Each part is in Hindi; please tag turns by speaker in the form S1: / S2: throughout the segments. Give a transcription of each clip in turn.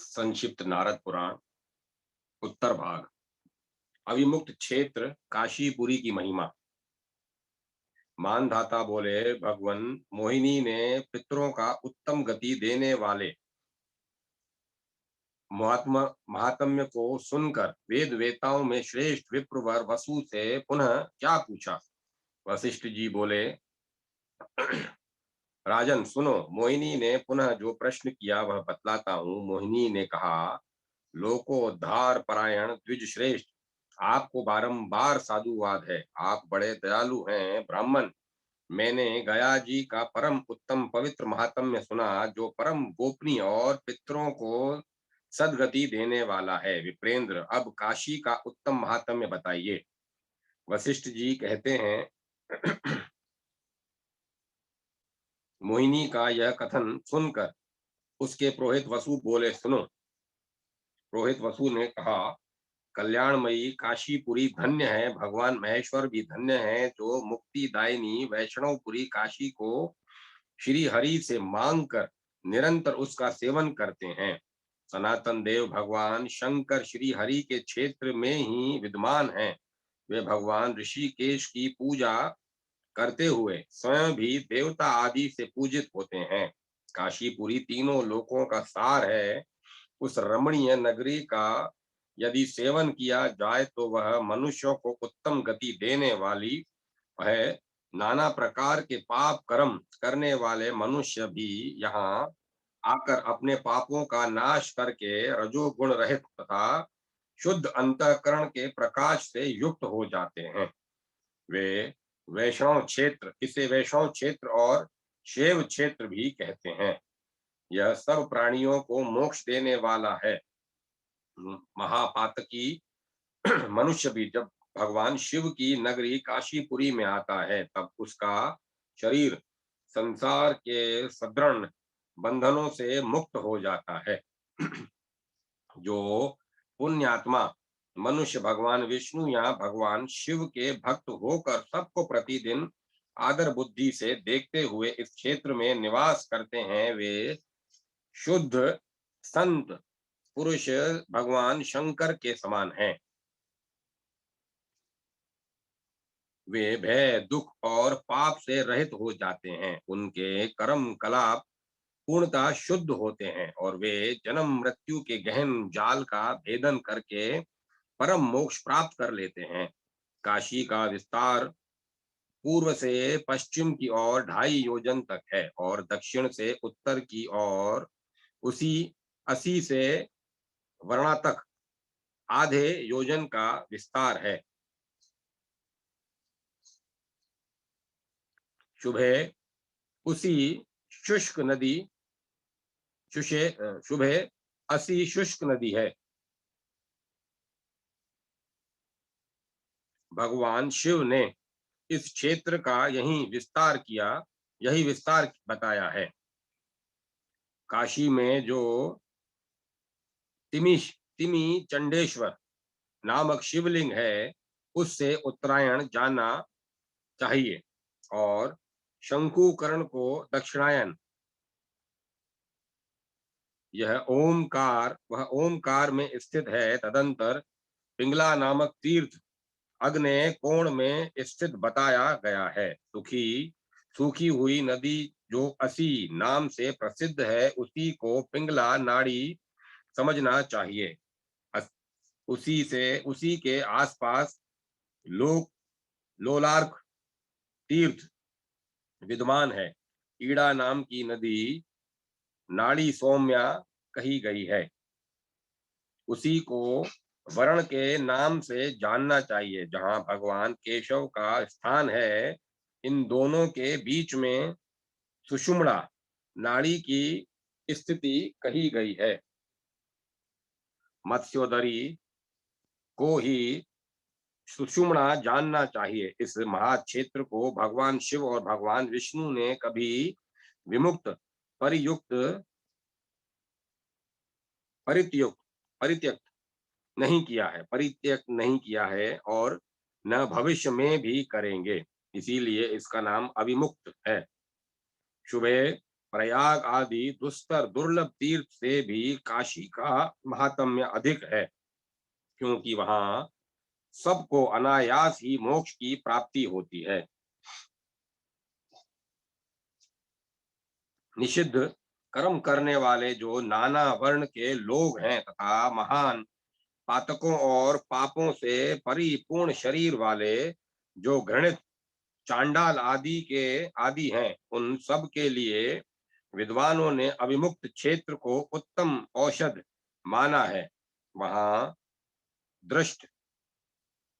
S1: संक्षिप्त नारद पुराण उत्तर भाग। अविमुक्त क्षेत्र काशीपुरी की महिमा। मानधाता बोले, भगवन मोहिनी ने पितरों का उत्तम गति देने वाले महात्मा महात्म्य को सुनकर वेद वेताओं में श्रेष्ठ विप्रवर वसु से पुनः क्या पूछा। वशिष्ठ जी बोले, राजन सुनो, मोहिनी ने पुनः जो प्रश्न किया वह बतलाता हूँ। मोहिनी ने कहा, लोकोद्धार परायण द्विज श्रेष्ठ, आपको बारंबार साधुवाद है। आप बड़े दयालु हैं ब्राह्मण। मैंने गया जी का परम उत्तम पवित्र महात्म्य सुना, जो परम गोपनीय और पितरों को सदगति देने वाला है। विप्रेंद्र, अब काशी का उत्तम महात्म्य बताइए। वशिष्ठ जी कहते हैं, मोहिनी का यह कथन सुनकर उसके पुरोहित वसु बोले, सुनो। पुरोहित वसु ने कहा, कल्याणमयी काशीपुरी धन्य है। भगवान महेश्वर भी धन्य है, जो मुक्तिदायिनी वैष्णवपुरी काशी को श्री हरि से मांग कर निरंतर उसका सेवन करते हैं। सनातन देव भगवान शंकर श्री हरि के क्षेत्र में ही विद्यमान हैं। वे भगवान ऋषिकेश की पूजा करते हुए स्वयं भी देवता आदि से पूजित होते हैं। काशीपुरी तीनों लोकों का सार है। उस रमणीय नगरी का यदि सेवन किया जाए तो वह मनुष्यों को उत्तम गति देने वाली है। नाना प्रकार के पाप कर्म करने वाले मनुष्य भी यहाँ आकर अपने पापों का नाश करके रजोगुण रहित तथा शुद्ध अंतःकरण के प्रकाश से युक्त हो जाते हैं। वे वैष्णव क्षेत्र, इसे वैष्णव क्षेत्र और शैव क्षेत्र भी कहते हैं। यह सब प्राणियों को मोक्ष देने वाला है। महापातकी मनुष्य भी जब भगवान शिव की नगरी काशीपुरी में आता है, तब उसका शरीर संसार के सदृढ़ बंधनों से मुक्त हो जाता है। जो पुण्यात्मा मनुष्य भगवान विष्णु या भगवान शिव के भक्त होकर सबको प्रतिदिन आदर बुद्धि से देखते हुए इस क्षेत्र में निवास करते हैं, वे शुद्ध संत पुरुष भगवान शंकर के समान हैं। वे भय, दुख और पाप से रहित हो जाते हैं। उनके कर्म कलाप पूर्णतः शुद्ध होते हैं और वे जन्म मृत्यु के गहन जाल का भेदन करके परम मोक्ष प्राप्त कर लेते हैं। काशी का विस्तार पूर्व से पश्चिम की ओर 2.5 योजन तक है और दक्षिण से उत्तर की ओर उसी 80 से वर्णा तक आधे योजन का विस्तार है। शुभे उसी शुष्क नदी शुभे 80 शुष्क नदी है। भगवान शिव ने इस क्षेत्र का यही विस्तार बताया है। काशी में जो तिमी चंडेश्वर नामक शिवलिंग है, उससे उत्तरायण जाना चाहिए और शंकुकरण को दक्षिणायन। वह ओमकार में स्थित है। तदंतर पिंगला नामक तीर्थ अग्नेय कोण में स्थित बताया गया है। सूखी हुई नदी जो असी नाम से प्रसिद्ध है, उसी को पिंगला नाड़ी समझना चाहिए। उसी के आसपास लोलार्क तीर्थ विद्यमान है। ईड़ा नाम की नदी नाड़ी सौम्या कही गई है। उसी को वर्ण के नाम से जानना चाहिए, जहां भगवान केशव का स्थान है। इन दोनों के बीच में सुषुम्ना नाड़ी की स्थिति कही गई है। मत्स्योदरी को ही सुषुम्ना जानना चाहिए। इस महाक्षेत्र को भगवान शिव और भगवान विष्णु ने कभी विमुक्त परियुक्त परित्युक्त परित्यक्त परित्यक्त नहीं किया है और न भविष्य में भी करेंगे। इसीलिए इसका नाम अविमुक्त है। शुभे प्रयाग आदि दुस्तर दुर्लभ तीर्थ से भी काशी का महात्म्य अधिक है, क्योंकि वहां सबको अनायास ही मोक्ष की प्राप्ति होती है। निषिद्ध कर्म करने वाले जो नाना वर्ण के लोग हैं तथा महान पातकों और पापों से परिपूर्ण शरीर वाले जो घृणित चांडाल आदि हैं, उन सब के लिए विद्वानों ने अविमुक्त क्षेत्र को उत्तम औषध माना है। वहां दृष्ट,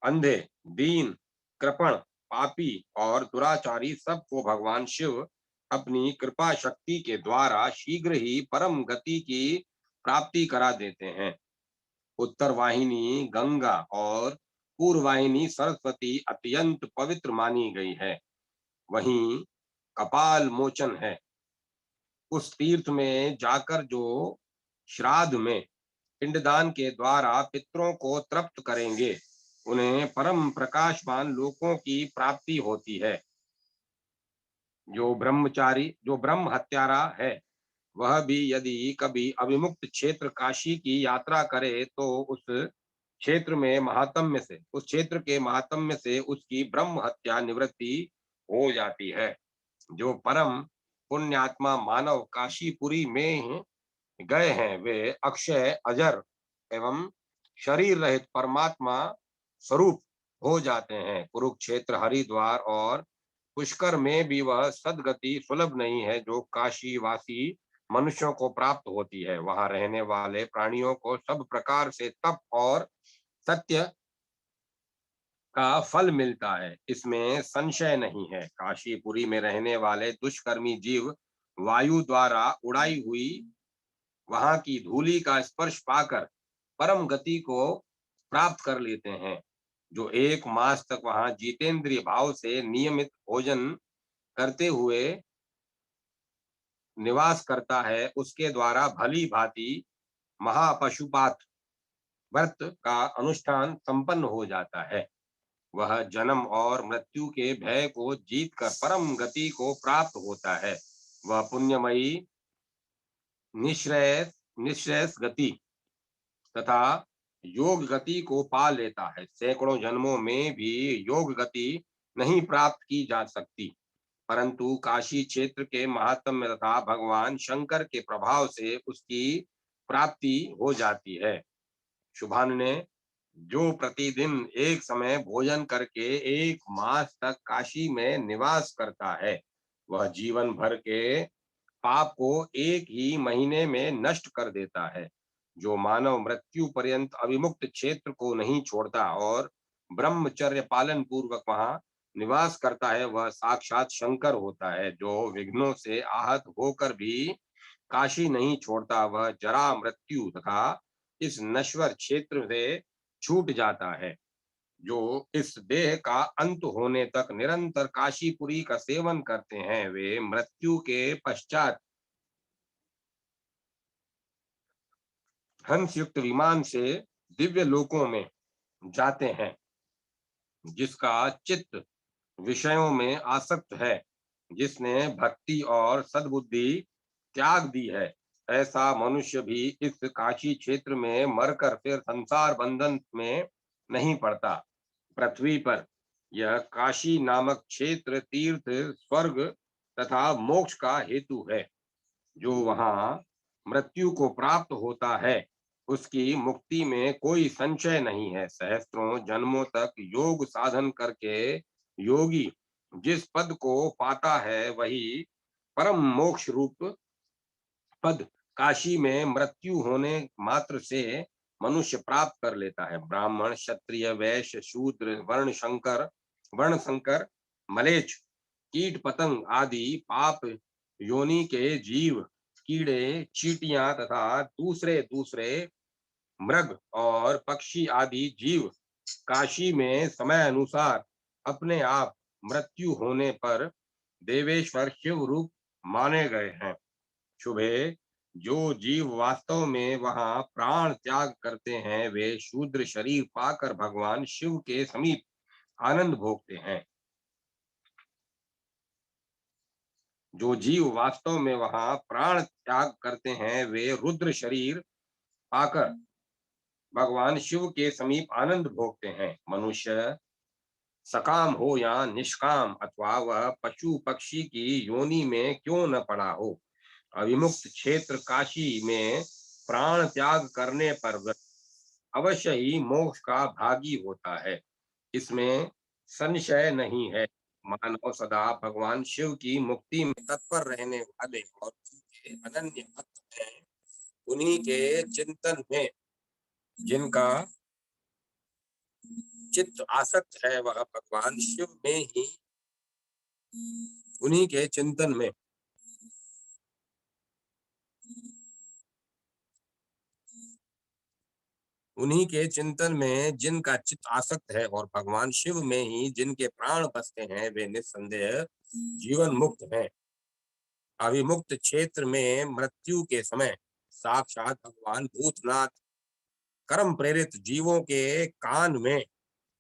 S1: अंधे, दीन, कृपण, पापी और दुराचारी सबको भगवान शिव अपनी कृपा शक्ति के द्वारा शीघ्र ही परम गति की प्राप्ति करा देते हैं। उत्तर वाहिनी गंगा और पूर्व वाहिनी सरस्वती अत्यंत पवित्र मानी गई है। वहीं कपाल मोचन है। उस तीर्थ में जाकर जो श्राद्ध में पिंडदान के द्वारा पितरों को तृप्त करेंगे, उन्हें परम प्रकाशमान लोकों की प्राप्ति होती है। जो ब्रह्म हत्यारा है, वह भी यदि कभी अविमुक्त क्षेत्र काशी की यात्रा करे तो उस क्षेत्र के महात्म्य से उसकी ब्रह्म हत्या निवृत्ति हो जाती है। जो परम पुण्यात्मा मानव काशीपुरी में गए हैं, वे अक्षय अजर एवं शरीर रहित परमात्मा स्वरूप हो जाते हैं। कुरुक्षेत्र, हरिद्वार और पुष्कर में भी वह सदगति सुलभ नहीं है जो काशी वासी मनुष्यों को प्राप्त होती है। वहां रहने वाले प्राणियों को सब प्रकार से तप और सत्य का फल मिलता है, इसमें संशय नहीं है। काशीपुरी में रहने वाले दुष्कर्मी जीव वायु द्वारा उड़ाई हुई वहां की धूलि का स्पर्श पाकर परम गति को प्राप्त कर लेते हैं। जो 1 मास तक वहां जितेंद्रिय भाव से नियमित भोजन करते हुए निवास करता है, उसके द्वारा भली भांति महापशुपात व्रत का अनुष्ठान संपन्न हो जाता है। वह जन्म और मृत्यु के भय को जीतकर परम गति को प्राप्त होता है। वह पुण्यमयी निश्रेयस निश्रेयस गति तथा योग गति को पा लेता है। सैकड़ों जन्मों में भी योग गति नहीं प्राप्त की जा सकती, परंतु काशी क्षेत्र के महात्म्य तथा भगवान शंकर के प्रभाव से उसकी प्राप्ति हो जाती है। शुभान ने जो प्रतिदिन एक समय भोजन करके 1 मास तक काशी में निवास करता है, वह जीवन भर के पाप को एक ही महीने में नष्ट कर देता है। जो मानव मृत्यु पर्यंत अविमुक्त क्षेत्र को नहीं छोड़ता और ब्रह्मचर्य पालन पूर्वक वहां निवास करता है, वह साक्षात शंकर होता है। जो विघ्नों से आहत होकर भी काशी नहीं छोड़ता, वह जरा मृत्यु तथा इस नश्वर क्षेत्र से छूट जाता है। जो इस देह का अंत होने तक निरंतर काशीपुरी का सेवन करते हैं, वे मृत्यु के पश्चात हंस युक्त विमान से दिव्य लोकों में जाते हैं। जिसका चित्त विषयों में आसक्त है, जिसने भक्ति और सद्बुद्धि त्याग दी है, ऐसा मनुष्य भी इस काशी क्षेत्र में मरकर फिर संसार बंधन में नहीं पड़ता। पृथ्वी पर यह काशी नामक क्षेत्र तीर्थ, स्वर्ग तथा मोक्ष का हेतु है। जो वहां मृत्यु को प्राप्त होता है, उसकी मुक्ति में कोई संशय नहीं है। सहस्त्रों जन्मों तक योग साधन करके योगी जिस पद को पाता है, वही परम मोक्ष रूप पद काशी में मृत्यु होने मात्र से मनुष्य प्राप्त कर लेता है। ब्राह्मण, क्षत्रिय, वैश्य, शूद्र, वर्ण संकर, मलेच्छ, कीट पतंग आदि पाप योनि के जीव, कीड़े, चींटियां तथा दूसरे दूसरे मृग और पक्षी आदि जीव काशी में समय अनुसार अपने आप मृत्यु होने पर देवेश्वर शिव रूप माने गए हैं। शुभे जो जीव वास्तव में वहां प्राण त्याग करते हैं, वे शूद्र शरीर पाकर भगवान शिव के समीप आनंद भोगते हैं। जो जीव वास्तव में वहां प्राण त्याग करते हैं वे रुद्र शरीर पाकर भगवान शिव के समीप आनंद भोगते हैं। मनुष्य सकाम हो या निष्काम, अथवा वह पशु पक्षी की योनि में क्यों न पड़ा हो, अविमुक्त क्षेत्र काशी में प्राण त्याग करने पर वह अवश्य ही मोक्ष का भागी होता है। इसमें संशय नहीं है। मानव सदा भगवान शिव की मुक्ति में तत्पर रहने वाले और उनके अनन्य भक्त हैं। उन्हीं के चिंतन में जिनका चित्त आसक्त है वह भगवान शिव में ही, उन्हीं के चिंतन में उन्हीं के चिंतन में जिनका चित्त आसक्त है और भगवान शिव में ही जिनके प्राण बसते हैं वे निस्संदेह जीवन मुक्त हैं। अविमुक्त क्षेत्र में मृत्यु के समय साक्षात भगवान भूतनाथ कर्म प्रेरित जीवों के कान में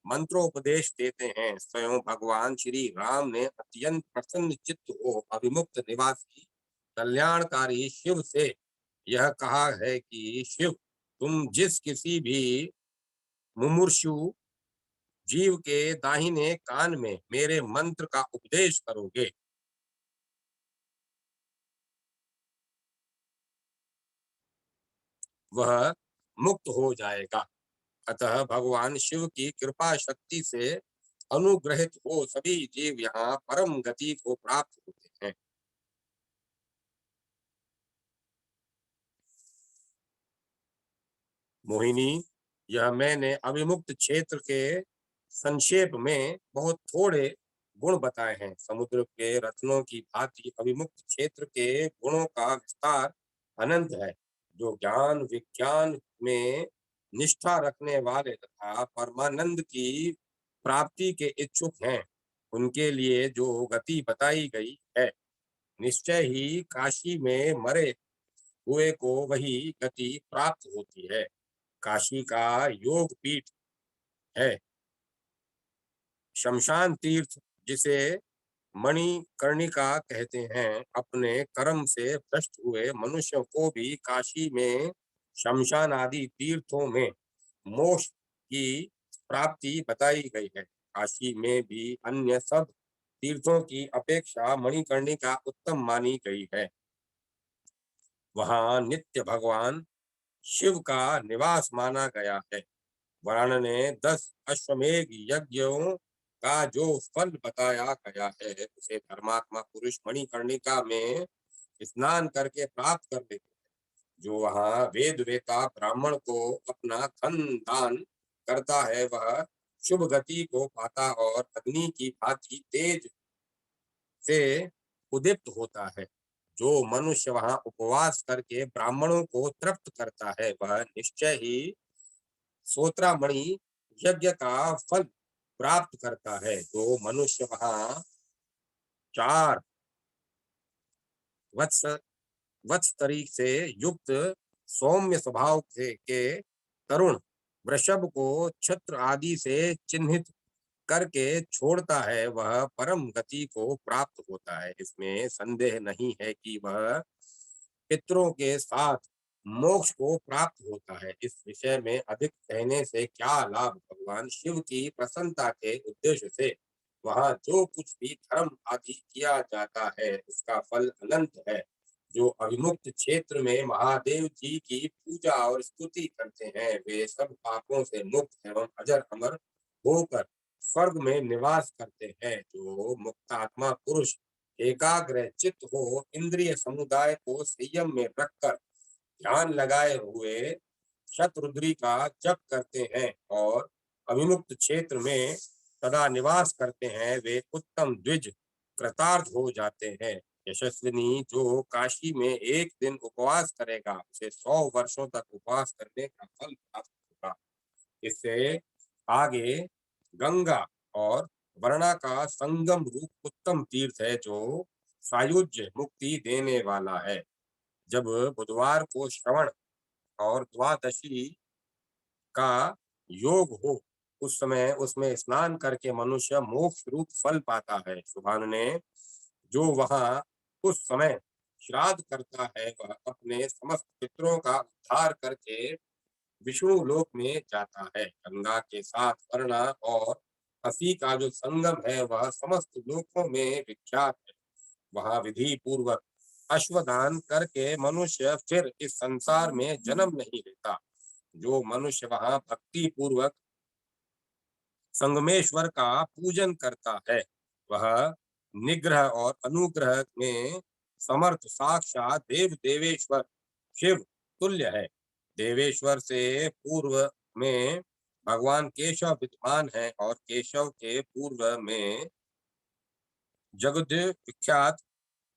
S1: मंत्रोपदेश देते हैं। स्वयं भगवान श्री राम ने अत्यंत प्रसन्न चित्त हो अविमुक्त निवासी कल्याणकारी शिव से यह कहा है कि शिव, तुम जिस किसी भी मुमूर्षु जीव के दाहिने कान में मेरे मंत्र का उपदेश करोगे वह मुक्त हो जाएगा। अतः भगवान शिव की कृपा शक्ति से अनुग्रहित हो सभी जीव यहाँ परम गति को प्राप्त होते हैं। मोहिनी, यह मैंने अविमुक्त क्षेत्र के संक्षेप में बहुत थोड़े गुण बताए हैं। समुद्र के रत्नों की भांति अविमुक्त क्षेत्र के गुणों का विस्तार अनंत है। जो ज्ञान विज्ञान में निष्ठा रखने वाले तथा परमानंद की प्राप्ति के इच्छुक हैं उनके लिए जो गति बताई गई है, निश्चय ही काशी में मरे हुए को वही गति प्राप्त होती है। काशी का योग पीठ है। शमशान तीर्थ, जिसे मणिकर्णिका कहते हैं, अपने कर्म से भ्रष्ट हुए मनुष्यों को भी काशी में शमशान आदि तीर्थों में मोक्ष की प्राप्ति बताई गई है। काशी में भी अन्य सब तीर्थों की अपेक्षा मणिकर्णिका उत्तम मानी गई है। वहां नित्य भगवान शिव का निवास माना गया है। वराण ने 10 अश्वमेघ यज्ञों का जो फल बताया गया है उसे धर्मात्मा पुरुष मणिकर्णिका में स्नान करके प्राप्त कर लेते हैं। जो वहाँ वेद वेता ब्राह्मण को अपना धन दान करता है वह शुभ गति को पाता और अग्नि की भांति तेज से उदीप्त होता है। जो मनुष्य वहां उपवास करके ब्राह्मणों को तृप्त करता है वह निश्चय ही सोत्रामणि यज्ञ का फल प्राप्त करता है। जो मनुष्य वहां 4 वत्स वत्स तरीक से युक्त सौम्य स्वभाव के तरुण वृषभ को छत्र आदि से चिन्हित करके छोड़ता है वह परम गति को प्राप्त होता है। इसमें संदेह नहीं है कि वह पितरों के साथ मोक्ष को प्राप्त होता है। इस विषय में अधिक कहने से क्या लाभ। भगवान शिव की प्रसन्नता के उद्देश्य से वहां जो कुछ भी धर्म आदि किया जाता है उसका फल अनंत है। जो अविमुक्त क्षेत्र में महादेव जी की पूजा और स्तुति करते हैं वे सब पापों से मुक्त एवं अजर अमर होकर स्वर्ग में निवास करते हैं। जो मुक्तात्मा पुरुष एकाग्र चित्त हो इंद्रिय समुदाय को संयम में रखकर ध्यान लगाए हुए शतरुद्री का जप करते हैं और अविमुक्त क्षेत्र में सदा निवास करते हैं वे उत्तम द्विज कृतार्थ हो जाते हैं। यशस्विनी जो काशी में एक दिन उपवास करेगा उसे 100 वर्षों तक उपवास करने का फल प्राप्त होगा। इससे आगे गंगा और वरुणा का संगम रूप उत्तम तीर्थ है जो सायुज्य मुक्ति देने वाला है। जब बुधवार को श्रवण और द्वादशी का योग हो उस समय उसमें स्नान करके मनुष्य मोक्ष रूप फल पाता है। सुभान ने जो वहां उस समय श्राद्ध करता है वह अपने समस्त पितरों का उद्धार करके विष्णु लोक में जाता है। गंगा के साथ वरुणा और असी का जो संगम है वह समस्त लोकों में विख्यात है। वहां विधि पूर्वक अश्वदान करके मनुष्य फिर इस संसार में जन्म नहीं लेता। जो मनुष्य वहां भक्ति पूर्वक संगमेश्वर का पूजन करता है वह निग्रह और अनुग्रह में समर्थ साक्षात देव देवेश्वर शिव तुल्य है। देवेश्वर से पूर्व में भगवान केशव विद्यमान है और केशव के पूर्व में जगद विख्यात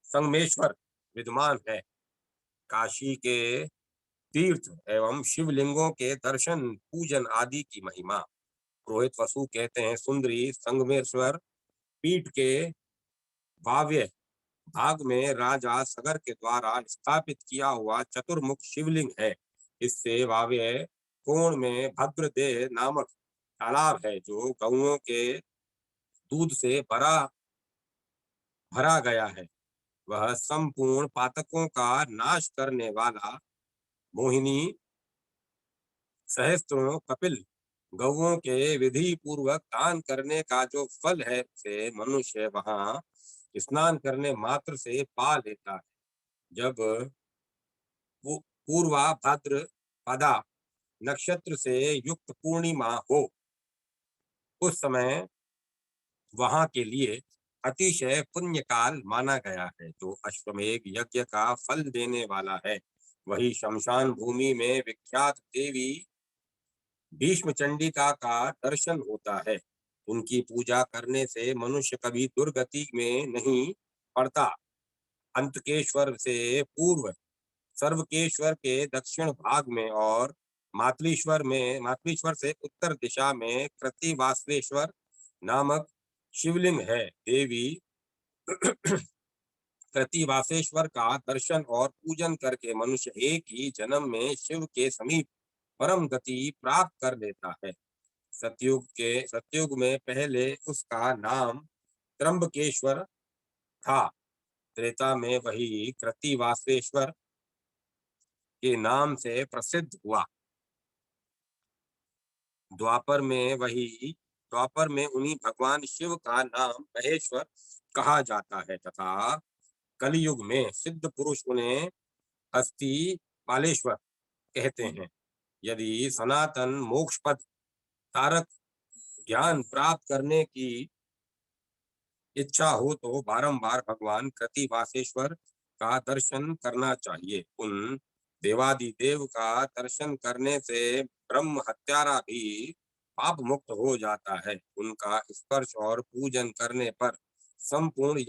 S1: संगमेश्वर विद्यमान है। काशी के तीर्थ एवं शिवलिंगों के दर्शन पूजन आदि की महिमा। पुरोहित वसु कहते हैं, सुंदरी संगमेश्वर पीठ के वाव्य भाग में राजा सगर के द्वारा स्थापित किया हुआ चतुर्मुख शिवलिंग है। इससे वाव्य कोण में भद्रदेह नामक तालाब है जो गौओं के दूध से भरा गया है। वह संपूर्ण पातकों का नाश करने वाला मोहिनी सहस्त्रों कपिल गौओं के विधि पूर्वक दान करने का जो फल है उसे मनुष्य वहां स्नान करने मात्र से पा लेता है। जब पूर्वा भाद्र पदा नक्षत्र से युक्त पूर्णिमा हो उस समय वहां के लिए अतिशय पुण्य काल माना गया है। जो अश्वमेघ यज्ञ का फल देने वाला है वही शमशान भूमि में विख्यात देवी भीष्म चंडिका का दर्शन होता है। उनकी पूजा करने से मनुष्य कभी दुर्गति में नहीं पड़ता। अंतकेश्वर से पूर्व सर्वकेश्वर के दक्षिण भाग में और मातलीश्वर से उत्तर दिशा में कृतिवासवेश्वर नामक शिवलिंग है। देवी कृतिवासेश्वर का दर्शन और पूजन करके मनुष्य एक ही जन्म में शिव के समीप परम गति प्राप्त कर लेता है। सतयुग में पहले उसका नाम त्र्यंबकेश्वर था। त्रेता में वही कृतिवासेश्वर के नाम से प्रसिद्ध हुआ। द्वापर में उन्हीं भगवान शिव का नाम महेश्वर कहा जाता है तथा कलयुग में सिद्ध पुरुष उन्हें हस्ती पालेश्वर कहते हैं। यदि सनातन मोक्ष पद तारक ज्ञान प्राप्त करने की इच्छा हो तो बारंबार भगवान कृतिवासेश्वर का दर्शन करना चाहिए। उन देवादिदेव का दर्शन करने से ब्रह्म हत्यारा भी पाप मुक्त हो जाता है। उनका स्पर्श और पूजन करने पर संपूर्ण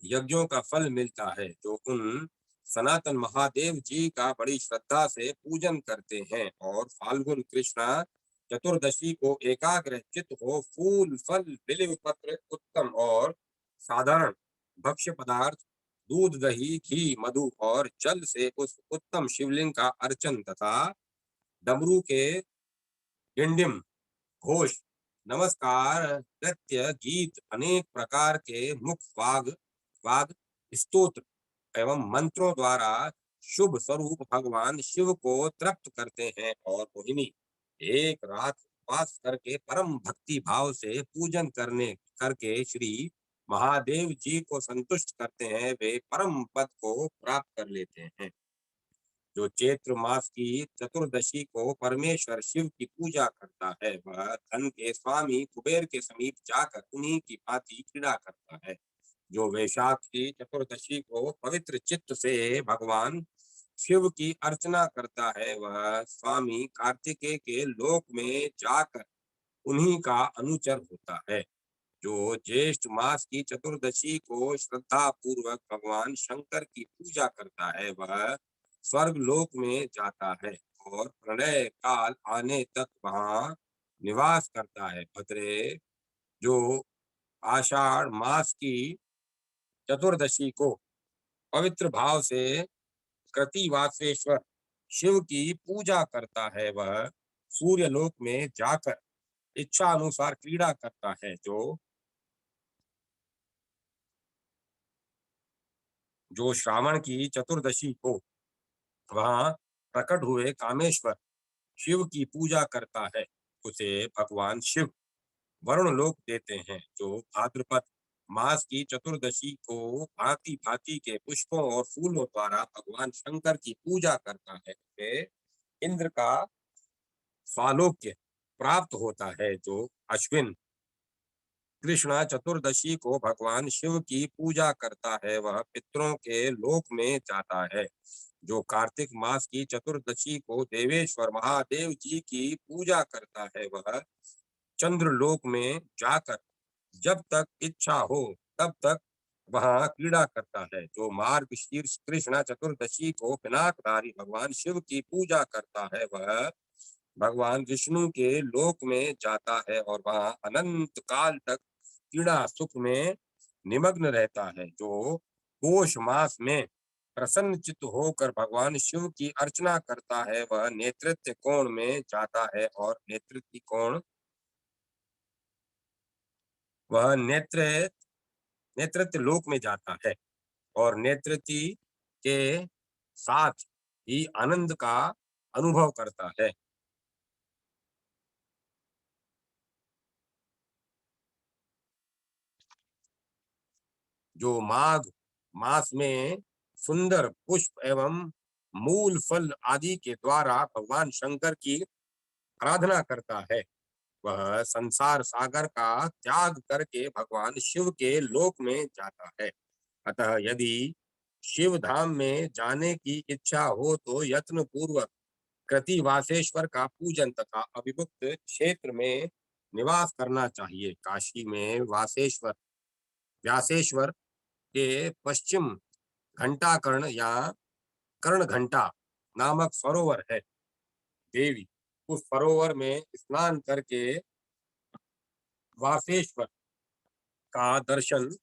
S1: यज्ञों का फल मिलता है। जो उन सनातन महादेव जी का बड़ी श्रद्धा से पूजन करते हैं और फाल्गुन कृष्णा चतुर्दशी को एकाग्र चित्त हो फूल फल बिल्व पत्र उत्तम और साधारण भक्ष्य पदार्थ दूध दही घी मधु और जल से उस उत्तम शिवलिंग का अर्चन तथा डमरू के डिंडिम घोष नमस्कार नृत्य गीत अनेक प्रकार के मुख वाग स्तोत्र एवं मंत्रों द्वारा शुभ स्वरूप भगवान शिव को तृप्त करते हैं और मोहिनी एक रात उपवास करके परम भक्ति भाव से पूजन करके श्री महादेव जी को संतुष्ट करते हैं। वे परम पद को प्राप्त कर लेते हैं। जो चैत्र मास की चतुर्दशी को परमेश्वर शिव की पूजा करता है वह धन के स्वामी कुबेर के समीप जाकर उन्हीं की भांति क्रीड़ा करता है। जो वैशाख की चतुर्दशी को पवित्र चित्त से भगवान शिव की अर्चना करता है वह स्वामी कार्तिकेय के लोक में जाकर उन्हीं का अनुचर होता है। जो ज्येष्ठ मास की चतुर्दशी को श्रद्धा पूर्वक भगवान शंकर की पूजा करता है वह स्वर्ग लोक में जाता है और प्रलय काल आने तक वहां निवास करता है। भद्रे जो आषाढ़ मास की चतुर्दशी को पवित्र भाव से कृतिवासेश्वर शिव की पूजा करता है वह सूर्य लोक में जाकर इच्छा अनुसार क्रीड़ा करता है। जो जो श्रावण की चतुर्दशी को वहां प्रकट हुए कामेश्वर शिव की पूजा करता है, उसे भगवान शिव वरुण लोक देते हैं। जो भाद्रपद मास की चतुर्दशी को भांति भांति के पुष्पों और फूलों द्वारा भगवान शंकर की पूजा करता है, उसे इंद्र का स्वालोक्य प्राप्त होता है। जो अश्विन कृष्णा चतुर्दशी को भगवान शिव की पूजा करता है, वह पितरों के लोक में जाता है। जो कार्तिक मास की चतुर्दशी को देवेश्वर महादेव जी की पूजा करता है, वह चंद्रलोक में जाकर जब तक इच्छा हो तब तक वहां क्रीड़ा करता है। जो मार्ग शीर्ष कृष्णा चतुर्दशी को पिनाकधारी भगवान शिव की पूजा करता है, वह भगवान विष्णु के लोक में जाता है और वहां अनंत काल तक क्रीड़ा सुख में निमग्न रहता है। जो पौष मास में प्रसन्न चित्त होकर भगवान शिव की अर्चना करता है, वह नेतृत्व कोण में जाता है और नेतृत्व कोण वह नेतृत्व लोक में जाता है और नेतृत्व के साथ ही आनंद का अनुभव करता है। जो माघ मास में सुंदर पुष्प एवं मूल फल आदि के द्वारा भगवान शंकर की आराधना करता है, वह संसार सागर का त्याग करके भगवान शिव के लोक में जाता है। अतः यदि शिव धाम में जाने की इच्छा हो तो यत्न पूर्वक कृति वासेश्वर का पूजन तथा अभिमुक्त क्षेत्र में निवास करना चाहिए। काशी में वासेश्वर व्यासेश्वर के पश्चिम घंटाकर्ण या कर्ण घंटा नामक सरोवर है। देवी उस सरोवर में स्नान करके वासेश्वर का दर्शन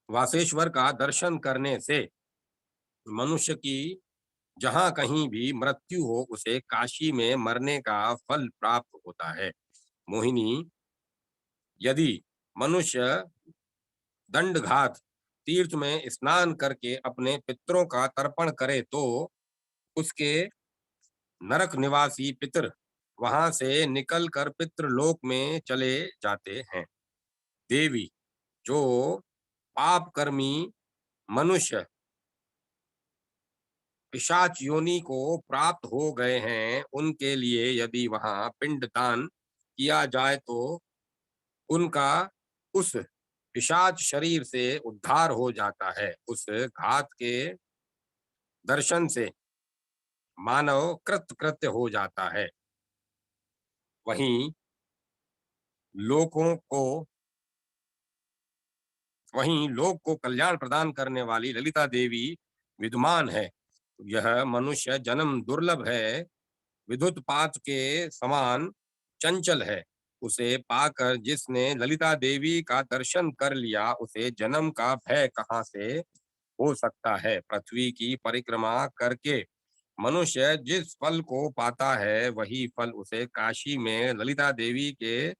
S1: वासेश्वर का दर्शन करने से मनुष्य की जहां कहीं भी मृत्यु हो उसे काशी में मरने का फल प्राप्त होता है। मोहिनी, यदि मनुष्य दंडघात तीर्थ में स्नान करके अपने पितरों का तर्पण करे तो उसके नरक निवासी पितर वहां से निकलकर पितृलोक में चले जाते हैं। देवी, जो पाप कर्मी मनुष्य पिशाच योनि को प्राप्त हो गए हैं, उनके लिए यदि वहां पिंडदान किया जाए तो उनका उस पिशाच शरीर से उद्धार हो जाता है। उस घात के दर्शन से मानव कृत कृत्य हो जाता है। वहीं लोगों को वहीं लोक को कल्याण प्रदान करने वाली ललिता देवी विद्यमान है। यह मनुष्य जन्म दुर्लभ है, विद्युत पात के समान चंचल है। उसे पाकर जिसने ललिता देवी का दर्शन कर लिया, उसे जन्म का भय कहाँ से हो सकता है। पृथ्वी की परिक्रमा करके मनुष्य जिस फल को पाता है, वही फल उसे काशी में ललिता देवी के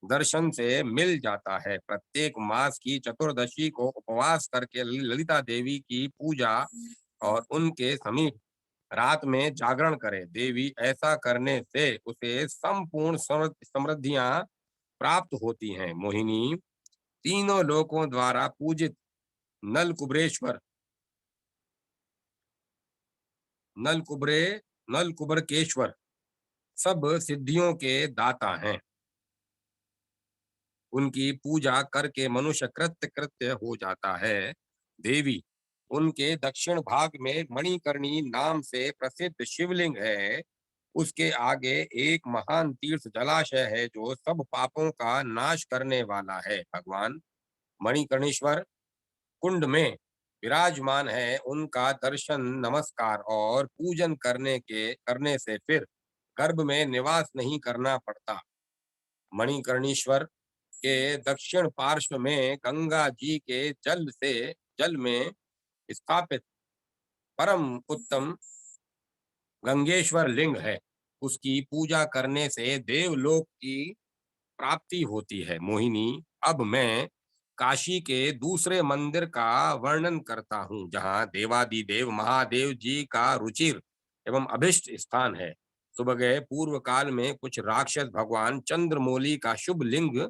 S1: दर्शन से मिल जाता है। प्रत्येक मास की चतुर्दशी को उपवास करके ललिता देवी की पूजा और उनके समीप रात में जागरण करे। देवी ऐसा करने से उसे संपूर्ण समृद्धियां प्राप्त होती हैं। मोहिनी, तीनों लोकों द्वारा पूजित नल कुबरेश्वर नल कुबरे नल कुबरकेश्वर सब सिद्धियों के दाता हैं। उनकी पूजा करके मनुष्य कृत्य कृत्य हो जाता है। देवी, उनके दक्षिण भाग में मणिकर्णी नाम से प्रसिद्ध शिवलिंग है। उसके आगे एक महान तीर्थ जलाशय है जो सब पापों का नाश करने वाला है। भगवान मणिकर्णेश्वर कुंड में विराजमान है। उनका दर्शन, नमस्कार और पूजन करने से फिर गर्भ में निवास नहीं करना पड़ता। मणिकर्णेश्वर के दक्षिण पार्श्व में गंगा जी के जल में स्थापित परम उत्तम गंगेश्वर लिंग है। उसकी पूजा करने से देवलोक की प्राप्ति होती है। मोहिनी, अब मैं काशी के दूसरे मंदिर का वर्णन करता हूँ, जहाँ देवादिदेव महादेव जी का रुचिर एवं अभिष्ट स्थान है। सुबह पूर्व काल में कुछ राक्षस भगवान चंद्रमौली का शुभ लिंग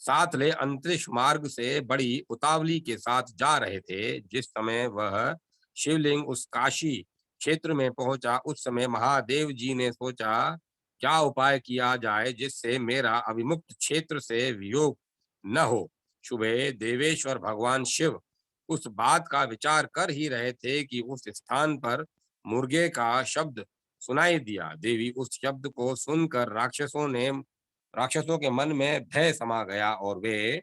S1: साथ ले अंतरिक्ष मार्ग से बड़ी उतावली के साथ जा रहे थे। जिस समय वह शिवलिंग उस काशी क्षेत्र में पहुंचा, उस समय महादेव जी ने सोचा, क्या उपाय किया जाए जिससे मेरा अभिमुक्त क्षेत्र से वियोग न हो। सुबह देवेश्वर भगवान शिव उस बात का विचार कर ही रहे थे कि उस स्थान पर मुर्गे का शब्द सुनाई दिया। देवी उस शब्द को सुनकर राक्षसों के मन में भय समा गया और वे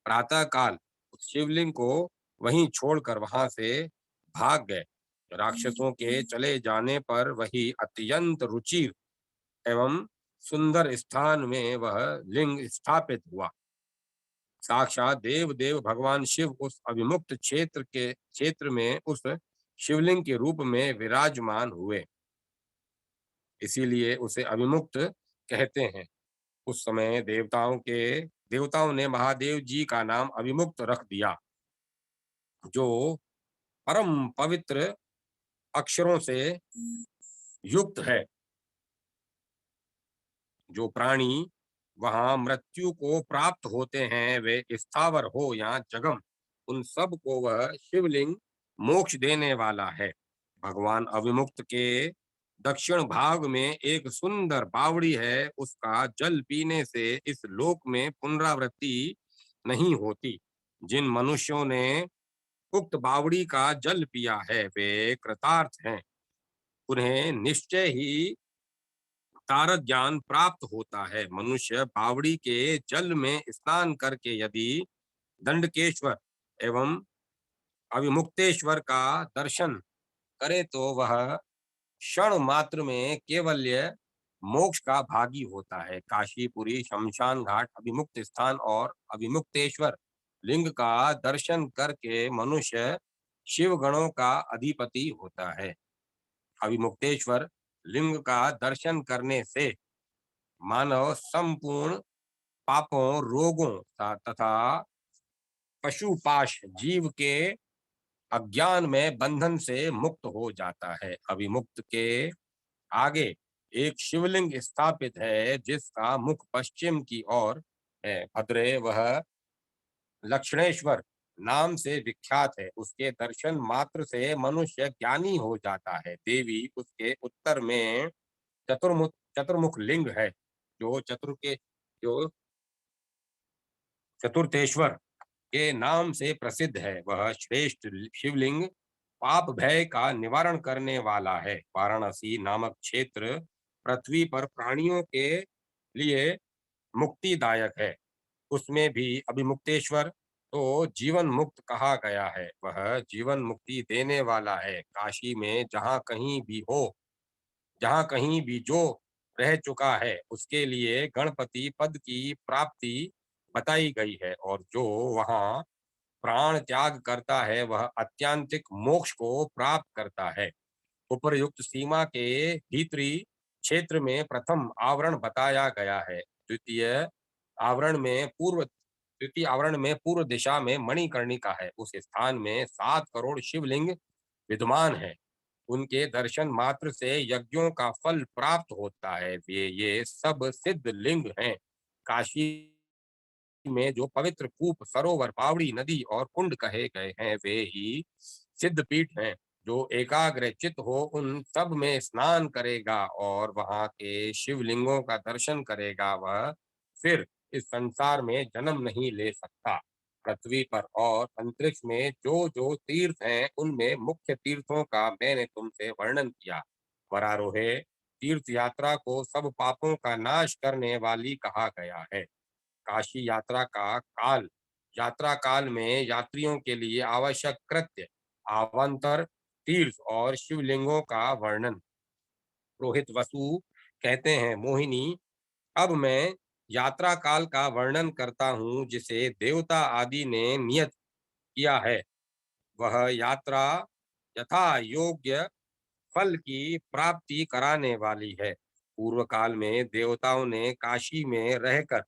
S1: प्रातःकाल उस शिवलिंग को वहीं छोड़कर वहां से भाग गए। राक्षसों के चले जाने पर वही अत्यंत रुचिर एवं सुंदर स्थान में वह लिंग स्थापित हुआ। साक्षात देव देव भगवान शिव उस अभिमुक्त क्षेत्र में उस शिवलिंग के रूप में विराजमान हुए, इसीलिए उसे अभिमुक्त कहते हैं। उस समय देवताओं ने महादेव जी का नाम अभिमुक्त रख दिया, जो परम पवित्र अक्षरों से युक्त है। जो प्राणी वहां मृत्यु को प्राप्त होते हैं, वे स्थावर हो या जगम, उन सब को वह शिवलिंग मोक्ष देने वाला है। भगवान अविमुक्त के दक्षिण भाग में एक सुंदर बावड़ी है। उसका जल पीने से इस लोक में पुनरावृत्ति नहीं होती। जिन मनुष्यों ने उक्त बावड़ी का जल पिया है, वे कृतार्थ हैं। उन्हें निश्चय ही तारक ज्ञान प्राप्त होता है। मनुष्य बावड़ी के जल में स्नान करके यदि दंडकेश्वर एवं अविमुक्तेश्वर का दर्शन करे, तो वह क्षण मात्र में केवल्य मोक्ष का भागी होता है। काशीपुरी शमशान घाट अभिमुक्त स्थान और अभिमुक्तेश्वर लिंग का दर्शन करके मनुष्य शिव गणों का अधिपति होता है। अभिमुक्तेश्वर लिंग का दर्शन करने से मानव संपूर्ण पापों, रोगों तथा पशुपाश जीव के अज्ञान में बंधन से मुक्त हो जाता है। अभिमुक्त के आगे एक शिवलिंग स्थापित है, जिसका मुख पश्चिम की ओर है। भद्रे वह लक्षणेश्वर नाम से विख्यात है। उसके दर्शन मात्र से मनुष्य ज्ञानी हो जाता है। देवी उसके उत्तर में चतुर्मुख लिंग है, जो जो चतुर्थेश्वर के नाम से प्रसिद्ध है। वह श्रेष्ठ शिवलिंग पाप भय का निवारण करने वाला है। वाराणसी नामक क्षेत्र पृथ्वी पर प्राणियों के लिए मुक्तिदायक है। उसमें भी अभिमुक्तेश्वर तो जीवन मुक्त कहा गया है। वह जीवन मुक्ति देने वाला है। काशी में जहाँ कहीं भी जो रह चुका है, उसके लिए गणपति पद की प्राप्ति बताई गई है, और जो वहाँ प्राण त्याग करता है, वह अत्यांतिक मोक्ष को प्राप्त करता है। उपर्युक्त सीमा के भीतरी क्षेत्र में प्रथम आवरण बताया गया है। द्वितीय आवरण में पूर्व दिशा में मणिकर्णिका है। उस स्थान में 7 करोड़ शिवलिंग विद्यमान है। उनके दर्शन मात्र से यज्ञों का फल प्राप्त होता है। ये सब सिद्ध लिंग हैं। काशी में जो पवित्र कूप, सरोवर, बावड़ी, नदी और कुंड कहे गए हैं, वे ही सिद्ध पीठ हैं। जो एकाग्र चित्त हो, उन सब में स्नान करेगा और वहां के शिवलिंगों का दर्शन करेगा, वह फिर इस संसार में जन्म नहीं ले सकता। पृथ्वी पर और अंतरिक्ष में जो जो तीर्थ हैं, उनमें मुख्य तीर्थों का मैंने तुमसे वर्णन किया। वरारोहे, तीर्थ यात्रा को सब पापों का नाश करने वाली कहा गया है। काशी यात्रा काल में यात्रियों के लिए आवश्यक कृत्य, आवांतर, तीर्थ और शिवलिंगों का वर्णन। रोहित वसु कहते हैं, मोहिनी, अब मैं यात्रा काल का वर्णन करता हूँ, जिसे देवता आदि ने नियत किया है। वह यात्रा यथा योग्य फल की प्राप्ति कराने वाली है। पूर्व काल में देवताओं ने काशी में रहकर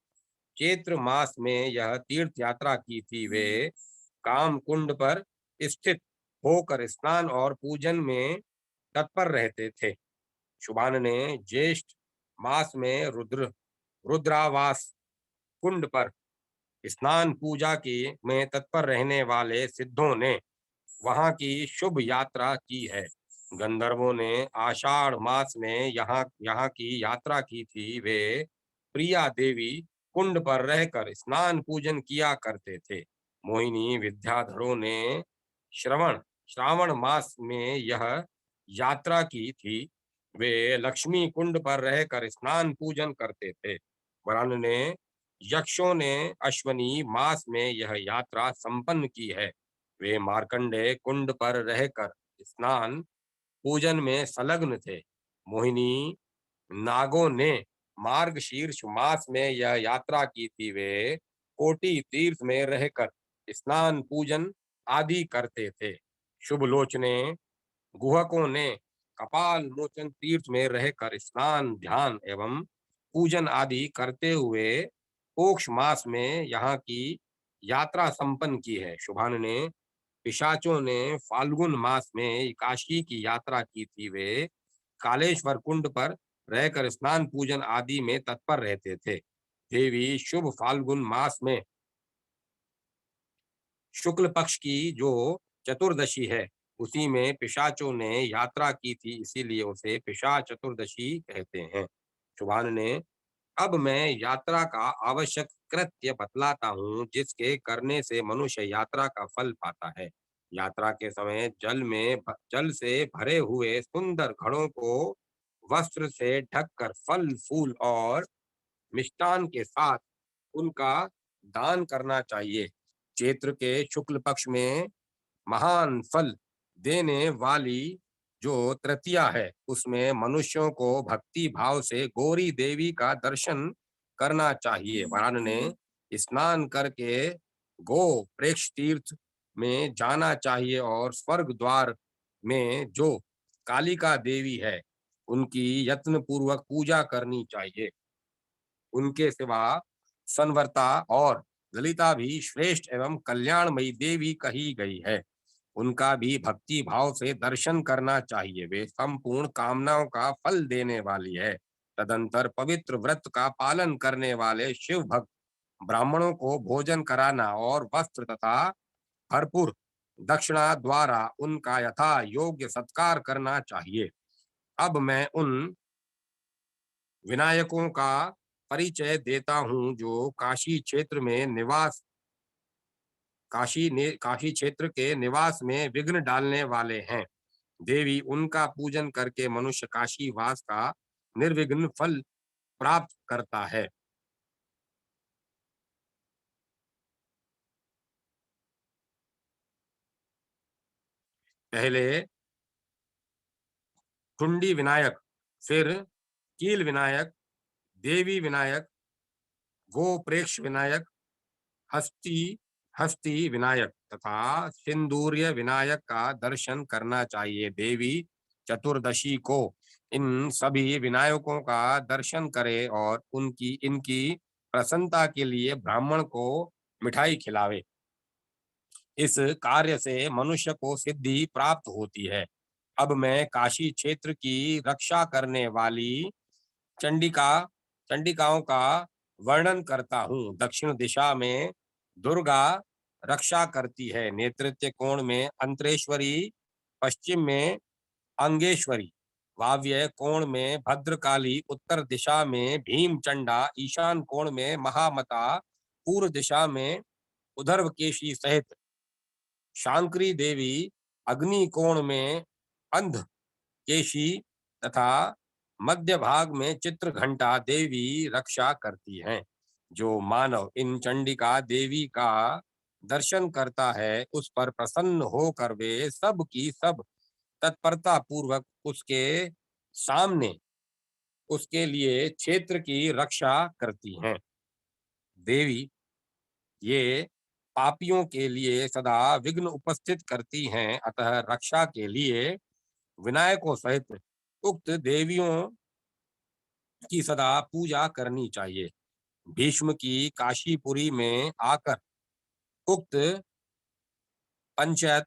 S1: चैत्र मास में यह तीर्थ यात्रा की थी। वे काम कुंड पर स्थित होकर स्नान और पूजन में तत्पर रहते थे। शुभान ने ज्येष्ठ मास में रुद्रावास कुंड पर स्नान पूजा की में तत्पर रहने वाले सिद्धों ने वहां की शुभ यात्रा की है। गंधर्वों ने आषाढ़ मास में यहाँ यहाँ की यात्रा की थी। वे प्रिया देवी कुंड पर रहकर स्नान पूजन किया करते थे। मोहिनी विद्याधरों ने श्रवण श्रावण मास में यह यात्रा की थी। वे लक्ष्मी कुंड पर रहकर स्नान पूजन करते थे। वरान ने यक्षों ने अश्वनी मास में यह यात्रा संपन्न की है। वे मार्कंडे कुंड पर रहकर स्नान पूजन में संलग्न थे। मोहिनी नागों ने मार्गशीर्ष मास में यह यात्रा की थी। वे कोटि तीर्थ में रहकर स्नान पूजन आदि करते थे। शुभ लोचने गुहकों ने कपाल मोचन तीर्थ में रहकर स्नान ध्यान एवं पूजन आदि करते हुए पोक्ष मास में यहाँ की यात्रा संपन्न की है। शुभान ने पिशाचों ने फाल्गुन मास में काशी की यात्रा की थी। वे कालेश्वर कुंड पर रहकर स्नान पूजन आदि में तत्पर रहते थे। देवी शुभ फाल्गुन मास में शुक्ल पक्ष की जो चतुर्दशी है उसी में पिशाचों ने यात्रा की थी, इसीलिए उसे पिशाच चतुर्दशी कहते हैं। शुभान ने अब मैं यात्रा का आवश्यक कृत्य बतलाता हूँ जिसके करने से मनुष्य यात्रा का फल पाता है। यात्रा के समय जल से भरे हुए सुंदर घड़ों को वस्त्र से ढककर फल फूल और मिष्टान के साथ उनका दान करना चाहिए। चैत्र के शुक्ल पक्ष में महान फल देने वाली जो तृतीया है उसमें मनुष्यों को भक्ति भाव से गौरी देवी का दर्शन करना चाहिए। वरान ने स्नान करके गो प्रेक्ष तीर्थ में जाना चाहिए और स्वर्ग द्वार में जो कालिका देवी है उनकी यत्न पूर्वक पूजा करनी चाहिए। उनके सिवा संवर्ता और ललिता भी श्रेष्ठ एवं कल्याणमयी देवी कही गई है। उनका भी भक्ति भाव से दर्शन करना चाहिए। वे संपूर्ण कामनाओं का फल देने वाली है। तदंतर पवित्र व्रत का पालन करने वाले शिव भक्त ब्राह्मणों को भोजन कराना और वस्त्र तथा भरपूर दक्षिणा द्वारा उनका यथा योग्य सत्कार करना चाहिए। अब मैं उन विनायकों का परिचय देता हूँ जो काशी क्षेत्र के निवास में विघ्न डालने वाले हैं। देवी उनका पूजन करके मनुष्य काशी वास का निर्विघ्न फल प्राप्त करता है। पहले टुंडी विनायक, फिर कील विनायक, देवी विनायक, गोप्रेक्ष विनायक, हस्ती हस्ती विनायक तथा सिंदूर्य विनायक का दर्शन करना चाहिए। देवी चतुर्दशी को इन सभी विनायकों का दर्शन करे और उनकी इनकी प्रसन्नता के लिए ब्राह्मण को मिठाई खिलावे। इस कार्य से मनुष्य को सिद्धि प्राप्त होती है। अब मैं काशी क्षेत्र की रक्षा करने वाली चंडिका चंडिकाओं का वर्णन करता हूँ। दक्षिण दिशा में दुर्गा रक्षा करती है। नेतृत्व कोण में अंतरेश्वरी, पश्चिम में अंगेश्वरी, वाव्य कोण में भद्रकाली, उत्तर दिशा में भीमचंडा, ईशान कोण में महामता, पूर्व दिशा में उधर्वकेशी सहित शांकरी देवी, अग्नि कोण में अंध केशी तथा मध्य भाग में चित्रघंटा देवी रक्षा करती हैं। जो मानव इन चंडिका देवी का दर्शन करता है उस पर प्रसन्न होकर वे सब की सब तत्परता पूर्वक उसके सामने उसके लिए क्षेत्र की रक्षा करती हैं। देवी ये पापियों के लिए सदा विघ्न उपस्थित करती हैं, अतः रक्षा के लिए विनायकों सहित उक्त देवियों की सदा पूजा करनी चाहिए। भीष्म की काशीपुरी में आकर उक्त पंचायत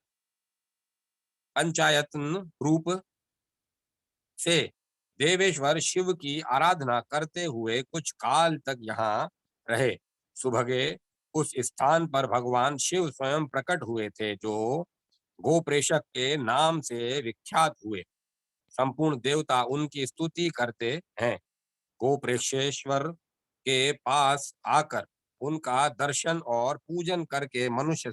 S1: पंचायतन रूप से देवेश्वर शिव की आराधना करते हुए कुछ काल तक यहाँ रहे। सुभगे उस स्थान पर भगवान शिव स्वयं प्रकट हुए थे, जो गोप्रेषक के नाम से विख्यात हुए। संपूर्ण देवता उनकी स्तुति करते हैं। गोप्रेषेश्वर के पास आकर उनका दर्शन और पूजन करके मनुष्य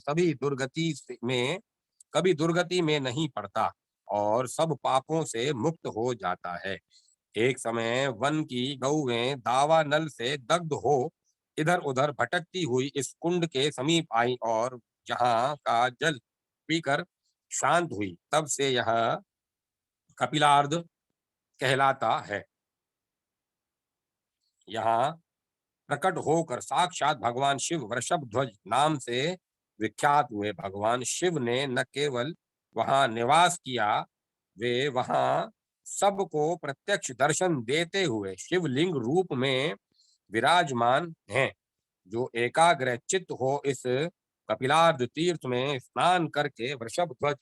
S1: कभी दुर्गति में नहीं पड़ता और सब पापों से मुक्त हो जाता है। एक समय वन की गौएं दावा नल से दग्ध हो इधर उधर भटकती हुई इस कुंड के समीप आई और जहाँ का जल पीकर शांत हुई। तब से यह कपिलार्ध कहलाता है। यहाँ प्रकट होकर साक्षात भगवान शिव वृषभ ध्वज नाम से विख्यात हुए। भगवान शिव ने न केवल वहां निवास किया, वे वहां सबको प्रत्यक्ष दर्शन देते हुए शिवलिंग रूप में विराजमान हैं। जो एकाग्र चित्त हो इस कपिलार्ध तीर्थ में स्नान करके वृषभ ध्वज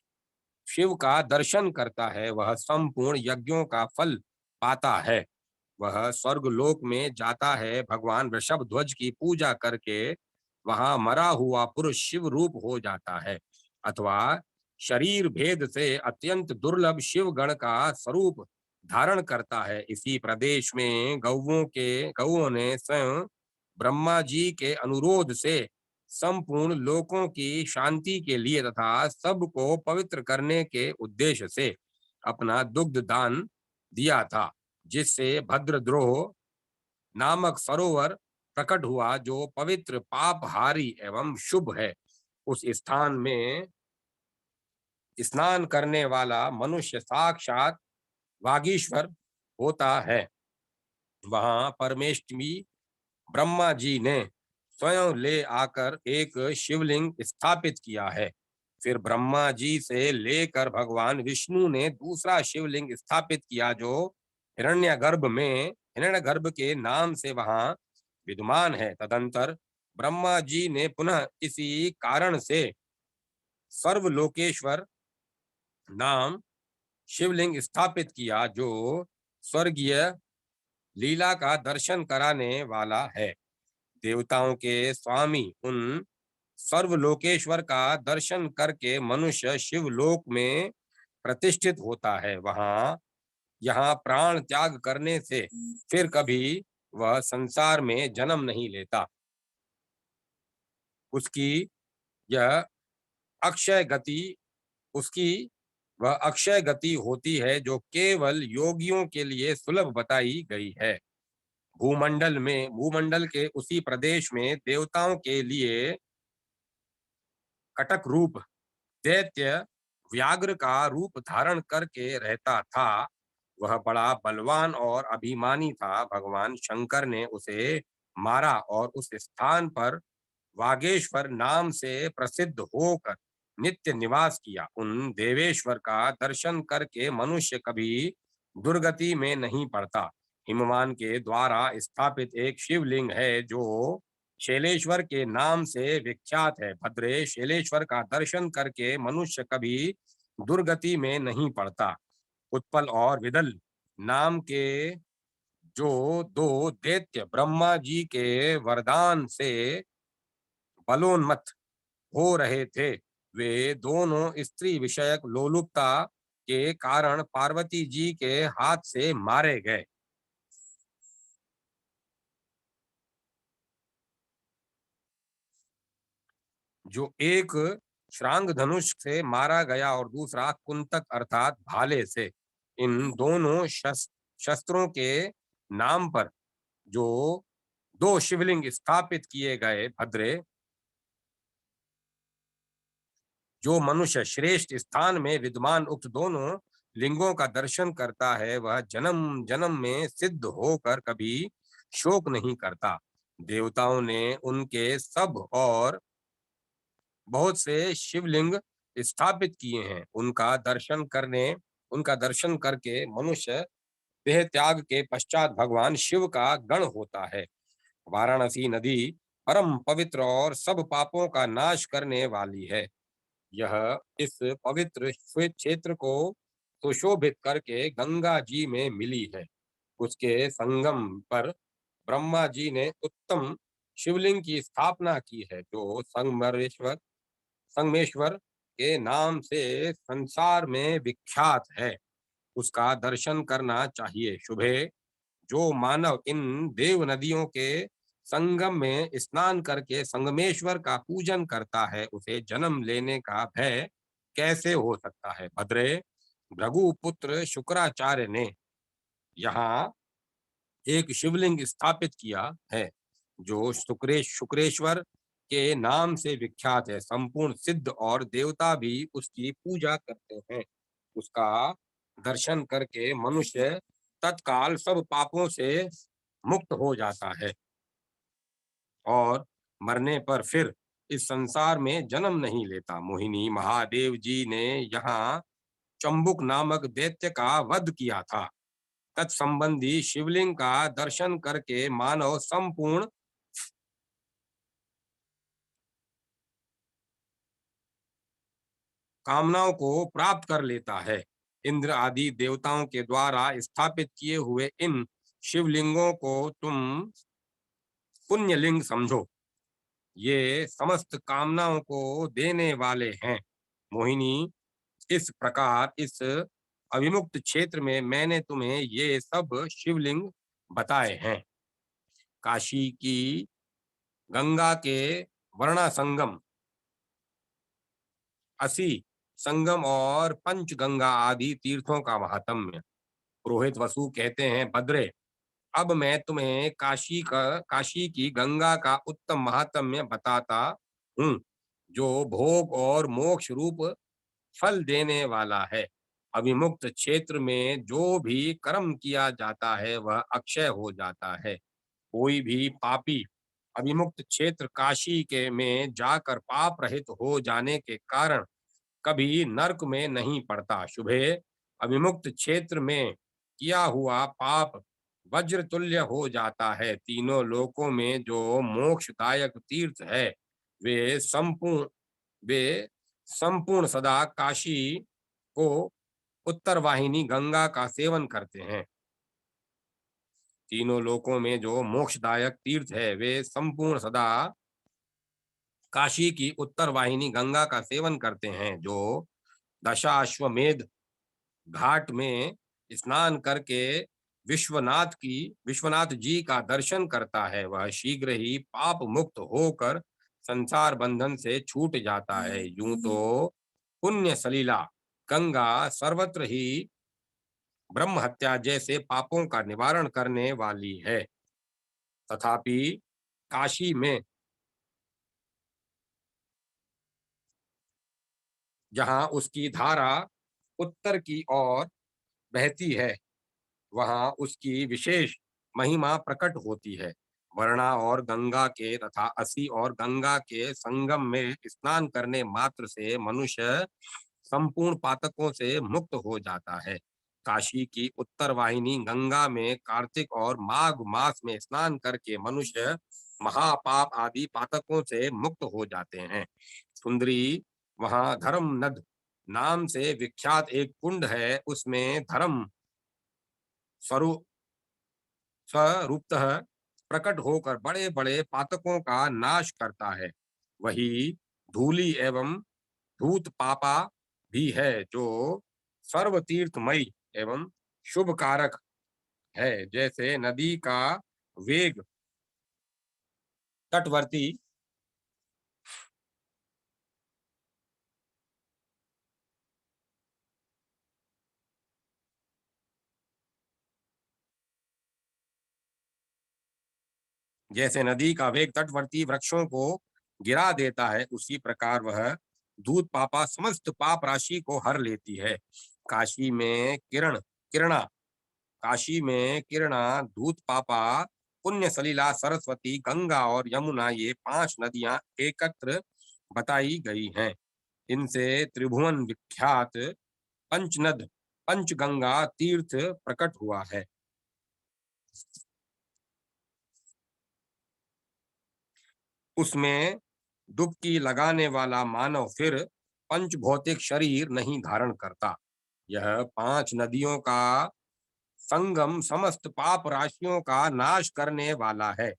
S1: शिव का दर्शन करता है, वह संपूर्ण यज्ञों का फल पाता है। वह स्वर्ग लोक में जाता है। भगवान वृषभ ध्वज की पूजा करके वहां मरा हुआ पुरुष शिव रूप हो जाता है, अथवा शरीर भेद से अत्यंत दुर्लभ शिव गण का स्वरूप धारण करता है। इसी प्रदेश में गौओं ने स्वयं ब्रह्मा जी के अनुरोध से संपूर्ण लोकों की शांति के लिए तथा सबको पवित्र करने के उद्देश्य से अपना दुग्ध दान दिया था, जिससे भद्रद्रोह नामक सरोवर प्रकट हुआ, जो पवित्र पापहारी एवं शुभ है। उस स्थान में स्नान करने वाला मनुष्य साक्षात वागीश्वर होता है। वहां परमेष्टि ब्रह्मा जी ने स्वयं ले आकर एक शिवलिंग स्थापित किया है। फिर ब्रह्मा जी से लेकर भगवान विष्णु ने दूसरा शिवलिंग स्थापित किया, जो हिरण्यगर्भ के नाम से वहां विद्यमान है। तदंतर ब्रह्मा जी ने पुनः इसी कारण से सर्वलोकेश्वर नाम शिवलिंग स्थापित किया, जो स्वर्गीय लीला का दर्शन कराने वाला है। देवताओं के स्वामी उन सर्वलोकेश्वर का दर्शन करके मनुष्य शिवलोक में प्रतिष्ठित होता है। यहाँ प्राण त्याग करने से फिर कभी वह संसार में जन्म नहीं लेता। उसकी यह अक्षय गति उसकी वह अक्षय गति होती है, जो केवल योगियों के लिए सुलभ बताई गई है। भूमंडल के उसी प्रदेश में देवताओं के लिए कटक रूप दैत्य व्याघ्र का रूप धारण करके रहता था। वह बड़ा बलवान और अभिमानी था। भगवान शंकर ने उसे मारा और उस स्थान पर वागेश्वर नाम से प्रसिद्ध होकर नित्य निवास किया। उन देवेश्वर का दर्शन करके मनुष्य कभी दुर्गति में नहीं पड़ता। हिमवान के द्वारा स्थापित एक शिवलिंग है, जो शैलेश्वर के नाम से विख्यात है। भद्रे शैलेश्वर का दर्शन करके मनुष्य कभी दुर्गति में नहीं पड़ता। उत्पल और विदल नाम के जो दो दैत्य ब्रह्मा जी के वरदान से बलोन्मत्त हो रहे थे, वे दोनों स्त्री विषयक लोलुपता के कारण पार्वती जी के हाथ से मारे गए। जो एक श्रांग धनुष से मारा गया और दूसरा कुंतक अर्थात भाले से। इन दोनों शस्त्रों के नाम पर जो दो शिवलिंग स्थापित किए गए भद्रे, जो मनुष्य श्रेष्ठ स्थान में विद्यमान उक्त दोनों लिंगों का दर्शन करता है, वह जन्म जन्म में सिद्ध होकर कभी शोक नहीं करता। देवताओं ने उनके सब और बहुत से शिवलिंग स्थापित किए हैं। उनका दर्शन करके मनुष्य देह त्याग के पश्चात भगवान शिव का गण होता है। वाराणसी नदी परम पवित्र और सब पापों का नाश करने वाली है। यह इस पवित्र श्वेत क्षेत्र को सुशोभित करके गंगा जी में मिली है। उसके संगम पर ब्रह्मा जी ने उत्तम शिवलिंग की स्थापना की है, जो संगमेश्वर के नाम से संसार में विख्यात है। उसका दर्शन करना चाहिए। शुभे, जो मानव इन देव नदियों के संगम में स्नान करके संगमेश्वर का पूजन करता है, उसे जन्म लेने का भय कैसे हो सकता है। भद्रे, भृगुपुत्र शुक्राचार्य ने यहाँ एक शिवलिंग स्थापित किया है, जो शुक्रेश्वर के नाम से विख्यात है। संपूर्ण सिद्ध और देवता भी उसकी पूजा करते हैं। उसका दर्शन करके मनुष्य तत्काल सब पापों से मुक्त हो जाता है और मरने पर फिर इस संसार में जन्म नहीं लेता। मोहिनी, महादेव जी ने यहाँ चंबुक नामक दैत्य का वध किया था। तत्संबंधी शिवलिंग का दर्शन करके मानव संपूर्ण कामनाओं को प्राप्त कर लेता है। इंद्र आदि देवताओं के द्वारा स्थापित किए हुए इन शिवलिंगों को तुम पुण्यलिंग समझो। ये समस्त कामनाओं को देने वाले हैं। मोहिनी, इस प्रकार इस अविमुक्त क्षेत्र में मैंने तुम्हें ये सब शिवलिंग बताए हैं। काशी की गंगा के वर्णा संगम, असी संगम और पंचगंगा आदि तीर्थों का महात्म्य। पुरोहित वसु कहते हैं, भद्रे, अब मैं तुम्हें काशी की गंगा का उत्तम महात्म्य बताता हूँ, जो भोग और मोक्ष रूप फल देने वाला है। अविमुक्त क्षेत्र में जो भी कर्म किया जाता है वह अक्षय हो जाता है। कोई भी पापी अविमुक्त क्षेत्र काशी के में जाकर पाप रहित हो जाने के कारण कभी नरक में नहीं पड़ता। शुभे, अविमुक्त क्षेत्र में किया हुआ पाप वज्र तुल्य हो जाता है। तीनों लोकों में जो मोक्षदायक तीर्थ है वे संपूर्ण वे संपूर्ण सदा काशी को उत्तर वाहिनी गंगा का सेवन करते हैं। तीनों लोकों में जो मोक्षदायक तीर्थ है वे संपूर्ण सदा काशी की उत्तर वाहिनी गंगा का सेवन करते हैं। जो दशाश्वमेध घाट में स्नान करके विश्वनाथ जी का दर्शन करता है, वह शीघ्र ही पाप मुक्त होकर संसार बंधन से छूट जाता है। यूं तो पुण्य सलीला गंगा सर्वत्र ही ब्रह्म हत्या जैसे पापों का निवारण करने वाली है, तथापि काशी में जहाँ उसकी धारा उत्तर की ओर बहती है, वहां उसकी विशेष महिमा प्रकट होती है। वरुणा और गंगा के तथा असी और गंगा के संगम में स्नान करने मात्र से मनुष्य संपूर्ण पातकों से मुक्त हो जाता है। काशी की उत्तर वाहिनी गंगा में कार्तिक और माघ मास में स्नान करके मनुष्य महापाप आदि पातकों से मुक्त हो जाते हैं। सुंदरी, वहां धर्म नद नाम से विख्यात एक कुंड है, उसमें धर्म स्वरूप स्वरूपतः प्रकट होकर बड़े बड़े पातकों का नाश करता है। वही धूली एवं धूत पापा भी है, जो सर्वतीर्थमयी एवं शुभ कारक है। जैसे नदी का वेग तटवर्ती जैसे नदी का वेग तटवर्ती वृक्षों को गिरा देता है, उसी प्रकार वह दूध पापा समस्त पाप राशि को हर लेती है। काशी में किरणा काशी में किरणा, दूध पापा, पुण्य सलीला, सरस्वती, गंगा और यमुना, ये 5 नदियां एकत्र बताई गई हैं। इनसे त्रिभुवन विख्यात पंचनद पंचगंगा तीर्थ प्रकट हुआ है। उसमें डुबकी लगाने वाला मानव फिर पंच भौतिक शरीर नहीं धारण करता। यह 5 नदियों का संगम समस्त पाप राशियों का नाश करने वाला है।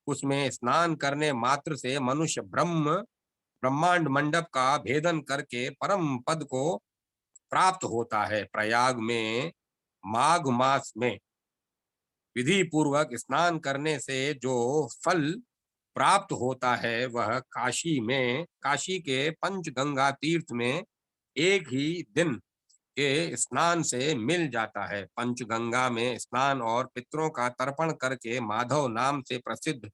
S1: उसमें स्नान करने मात्र से मनुष्य ब्रह्मांड मंडप का भेदन करके परम पद को प्राप्त होता है। प्रयाग में माघ मास में विधि पूर्वक स्नान करने से जो फल प्राप्त होता है वह काशी के पंचगंगा तीर्थ में एक ही दिन के स्नान से मिल जाता है। पंचगंगा में स्नान और पितरों का तर्पण करके माधव नाम से प्रसिद्ध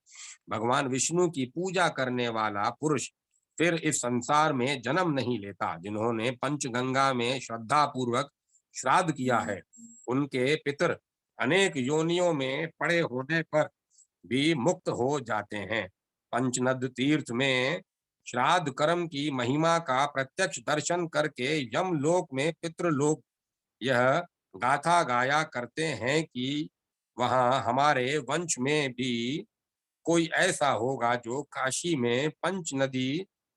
S1: भगवान विष्णु की पूजा करने वाला पुरुष फिर इस संसार में जन्म नहीं लेता। जिन्होंने पंचगंगा में श्रद्धा पूर्वक श्राद्ध किया है उनके पितर अनेक योनियों में पड़े होने पर भी मुक्त हो जाते हैं। पंचनद तीर्थ में श्राद्ध कर्म की महिमा का प्रत्यक्ष दर्शन करके यमलोक में पितृलोक यह गाथा गाया करते हैं कि वहां हमारे वंश में भी कोई ऐसा होगा जो काशी में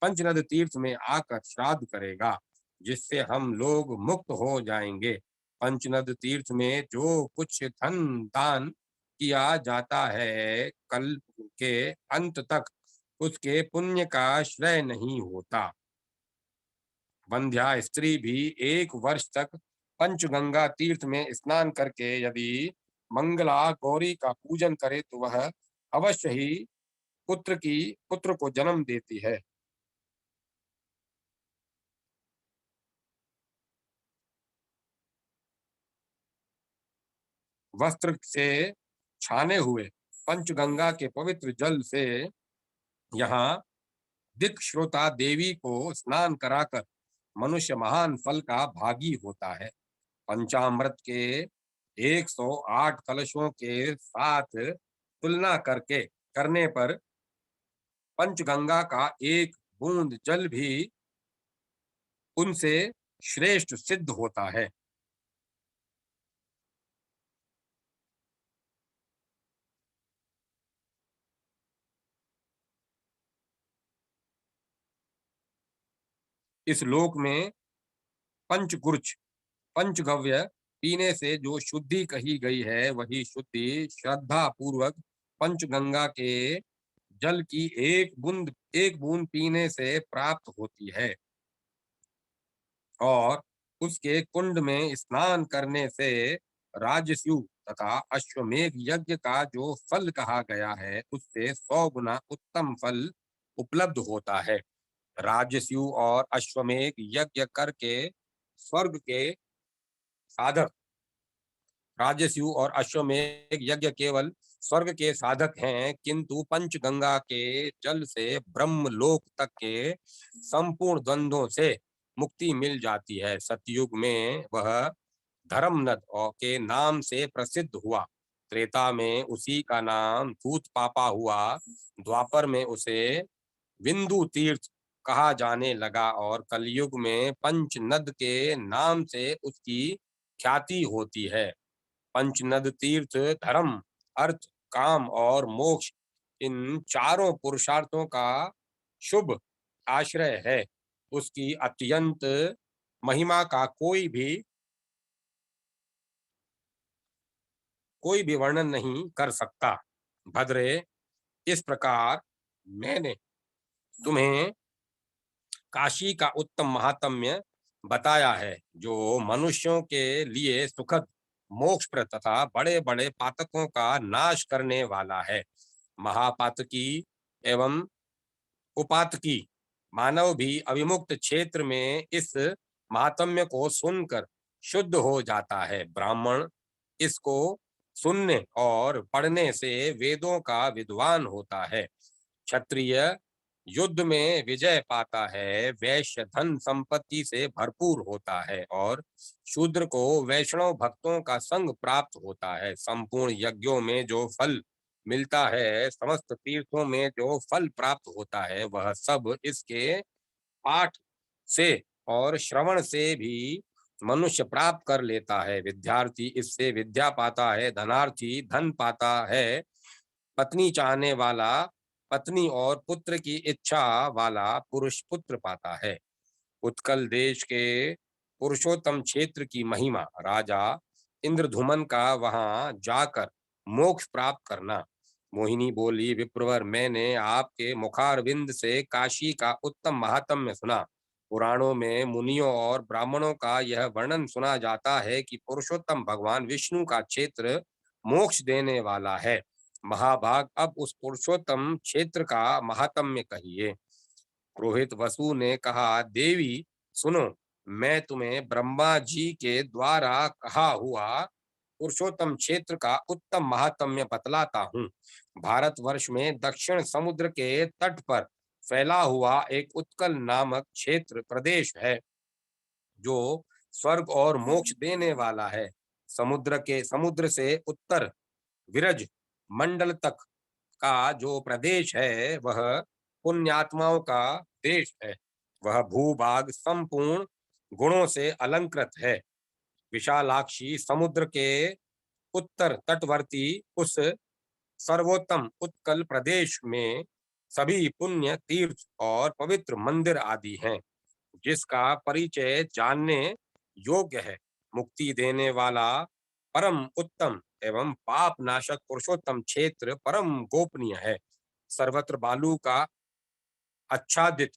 S1: पंचनद तीर्थ में आकर श्राद्ध करेगा, जिससे हम लोग मुक्त हो जाएंगे। पंचनद तीर्थ में जो कुछ धन दान किया जाता है कल के अंत तक उसके पुण्य का श्रेय नहीं होता। वंध्या स्त्री भी 1 वर्ष तक पंचगंगा तीर्थ में स्नान करके यदि मंगला गौरी का पूजन करे तो वह अवश्य ही पुत्र को जन्म देती है। वस्त्र से छाने हुए पंचगंगा के पवित्र जल से यहाँ दिक श्रोता देवी को स्नान कराकर मनुष्य महान फल का भागी होता है। पंचामृत के 108 कलशों के साथ तुलना करने पर पंचगंगा का एक बूंद जल भी उनसे श्रेष्ठ सिद्ध होता है। इस लोक में पंचगुर्च पंचगव्य पीने से जो शुद्धि कही गई है वही शुद्धि श्रद्धा पूर्वक पंचगंगा के जल की एक बूंद पीने से प्राप्त होती है और उसके कुंड में स्नान करने से राजस्यु तथा अश्वमेध यज्ञ का जो फल कहा गया है उससे 100 गुना उत्तम फल उपलब्ध होता है। राजस्यु और अश्वमेध यज्ञ करके स्वर्ग के साधक राजस्यु और अश्वमेध यज्ञ केवल स्वर्ग के साधक हैं, किंतु पंचगंगा के जल से ब्रह्म लोक तक के संपूर्ण द्वंद्वों से मुक्ति मिल जाती है। सतयुग में वह धर्मनद के नाम से प्रसिद्ध हुआ। त्रेता में उसी का नाम धूत पापा हुआ। द्वापर में उसे विंदु तीर्थ कहा जाने लगा और कलयुग में पंचनद के नाम से उसकी ख्याति होती है। पंचनद तीर्थ धर्म अर्थ काम और मोक्ष इन चारों पुरुषार्थों का शुभ आश्रय है। उसकी अत्यंत महिमा का कोई भी वर्णन नहीं कर सकता। भद्रे, इस प्रकार मैंने तुम्हें काशी का उत्तम महात्म्य बताया है जो मनुष्यों के लिए सुखद मोक्षप्रद तथा बड़े बड़े पातकों का नाश करने वाला है। महापातकी एवं कुपातकी मानव भी अविमुक्त क्षेत्र में इस महात्म्य को सुनकर शुद्ध हो जाता है। ब्राह्मण इसको सुनने और पढ़ने से वेदों का विद्वान होता है। क्षत्रिय युद्ध में विजय पाता है। वैश्य धन संपत्ति से भरपूर होता है और शूद्र को वैष्णव भक्तों का संग प्राप्त होता है। संपूर्ण यज्ञों में जो फल मिलता है, समस्त तीर्थों में जो फल प्राप्त होता है, वह सब इसके पाठ से और श्रवण से भी मनुष्य प्राप्त कर लेता है। विद्यार्थी इससे विद्या पाता है, धनार्थी धन पाता है, पत्नी चाहने वाला पत्नी और पुत्र की इच्छा वाला पुरुष पुत्र पाता है। उत्कल देश के पुरुषोत्तम क्षेत्र की महिमा राजा इंद्रधुमन का वहां जाकर मोक्ष प्राप्त करना। मोहिनी बोली, विप्रवर, मैंने आपके मुखारविंद से काशी का उत्तम महात्म्य सुना। पुराणों में मुनियों और ब्राह्मणों का यह वर्णन सुना जाता है कि पुरुषोत्तम भगवान विष्णु का क्षेत्र मोक्ष देने वाला है। महाभाग, अब उस पुरुषोत्तम क्षेत्र का महात्म्य कहिए। पुरोहित वसु ने कहा, देवी सुनो, मैं तुम्हें ब्रह्मा जी के द्वारा कहा हुआ पुरुषोत्तम क्षेत्र का उत्तम महात्म्य बतलाता हूँ। भारतवर्ष में दक्षिण समुद्र के तट पर फैला हुआ एक उत्कल नामक क्षेत्र प्रदेश है, जो स्वर्ग और मोक्ष देने वाला है। समुद्र से उत्तर विरज मंडल तक का जो प्रदेश है वह पुण्यात्माओं का देश है। वह भूभाग संपूर्ण गुणों से अलंकृत है। विशालाक्षी समुद्र के उत्तर तटवर्ती उस सर्वोत्तम उत्कल प्रदेश में सभी पुण्य तीर्थ और पवित्र मंदिर आदि हैं, जिसका परिचय जानने योग्य है। मुक्ति देने वाला परम उत्तम एवं पाप नाशक पुरुषोत्तम क्षेत्र परम गोपनीय है। सर्वत्र बालू का आच्छादित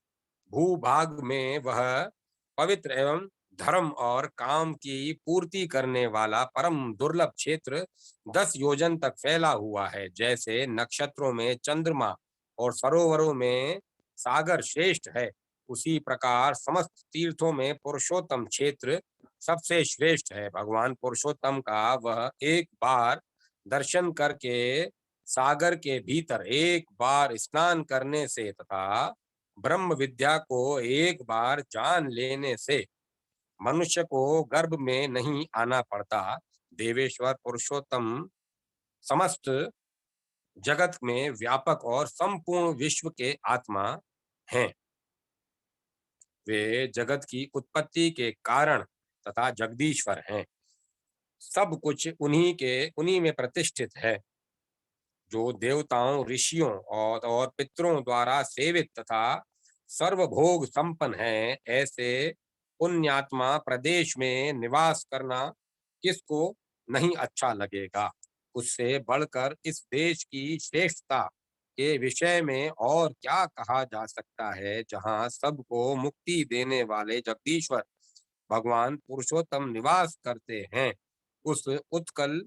S1: भूभाग में वह पवित्र एवं धर्म और काम की पूर्ति करने वाला परम दुर्लभ क्षेत्र 10 योजन तक फैला हुआ है। जैसे नक्षत्रों में चंद्रमा और सरोवरों में सागर श्रेष्ठ है, उसी प्रकार समस्त तीर्थों में पुरुषोत्तम क्षेत्र सबसे श्रेष्ठ है। भगवान पुरुषोत्तम का वह एक बार दर्शन करके सागर के भीतर एक बार स्नान करने से तथा ब्रह्म विद्या को एक बार जान लेने से मनुष्य को गर्भ में नहीं आना पड़ता। देवेश्वर पुरुषोत्तम समस्त जगत में व्यापक और संपूर्ण विश्व के आत्मा हैं। वे जगत की उत्पत्ति के कारण तथा जगदीश्वर हैं। सब कुछ उन्हीं में प्रतिष्ठित है। जो देवताओं, ऋषियों और पितरों द्वारा सेवित तथा सर्वभोग संपन्न है, ऐसे पुण्यात्मा प्रदेश में निवास करना किसको नहीं अच्छा लगेगा। उससे बढ़कर इस देश की श्रेष्ठता के विषय में और क्या कहा जा सकता है, जहाँ सबको मुक्ति देने वाले जगदीश्वर भगवान पुरुषोत्तम निवास करते हैं। उस उत्कल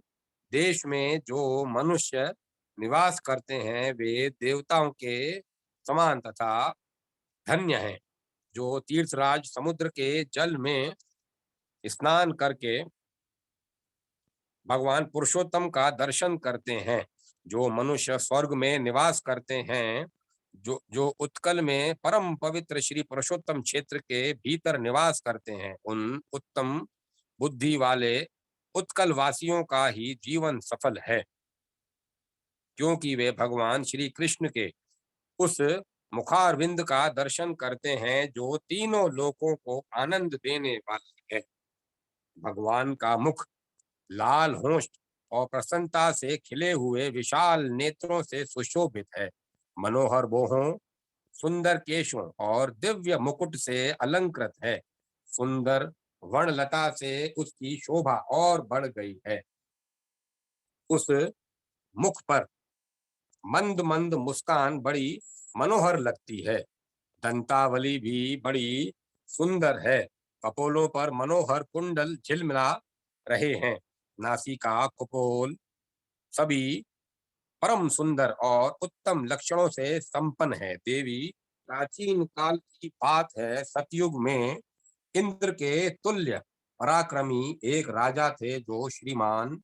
S1: देश में जो मनुष्य निवास करते हैं वे देवताओं के समान तथा धन्य हैं। जो तीर्थराज समुद्र के जल में स्नान करके भगवान पुरुषोत्तम का दर्शन करते हैं, जो मनुष्य स्वर्ग में निवास करते हैं, जो उत्कल में परम पवित्र श्री पुरुषोत्तम क्षेत्र के भीतर निवास करते हैं, उन उत्तम बुद्धि वाले उत्कल वासियों का ही जीवन सफल है, क्योंकि वे भगवान श्री कृष्ण के उस मुखारविंद का दर्शन करते हैं जो तीनों लोकों को आनंद देने वाला है। भगवान का मुख लाल होंठ और प्रसन्नता से खिले हुए विशाल नेत्रों से सुशोभित है। मनोहर बोहों, सुंदर केशों और दिव्य मुकुट से अलंकृत है। सुंदर वनलता से उसकी शोभा और बढ़ गई है। उस मुख पर मंद मंद मुस्कान बड़ी मनोहर लगती है। दंतावली भी बड़ी सुंदर है। कपोलों पर मनोहर कुंडल झिलमिला रहे हैं। नासिका, कपोल सभी परम सुंदर और उत्तम लक्षणों से संपन्न है। देवी, प्राचीन काल की बात है, सतयुग में इंद्र के तुल्य पराक्रमी एक राजा थे जो श्रीमान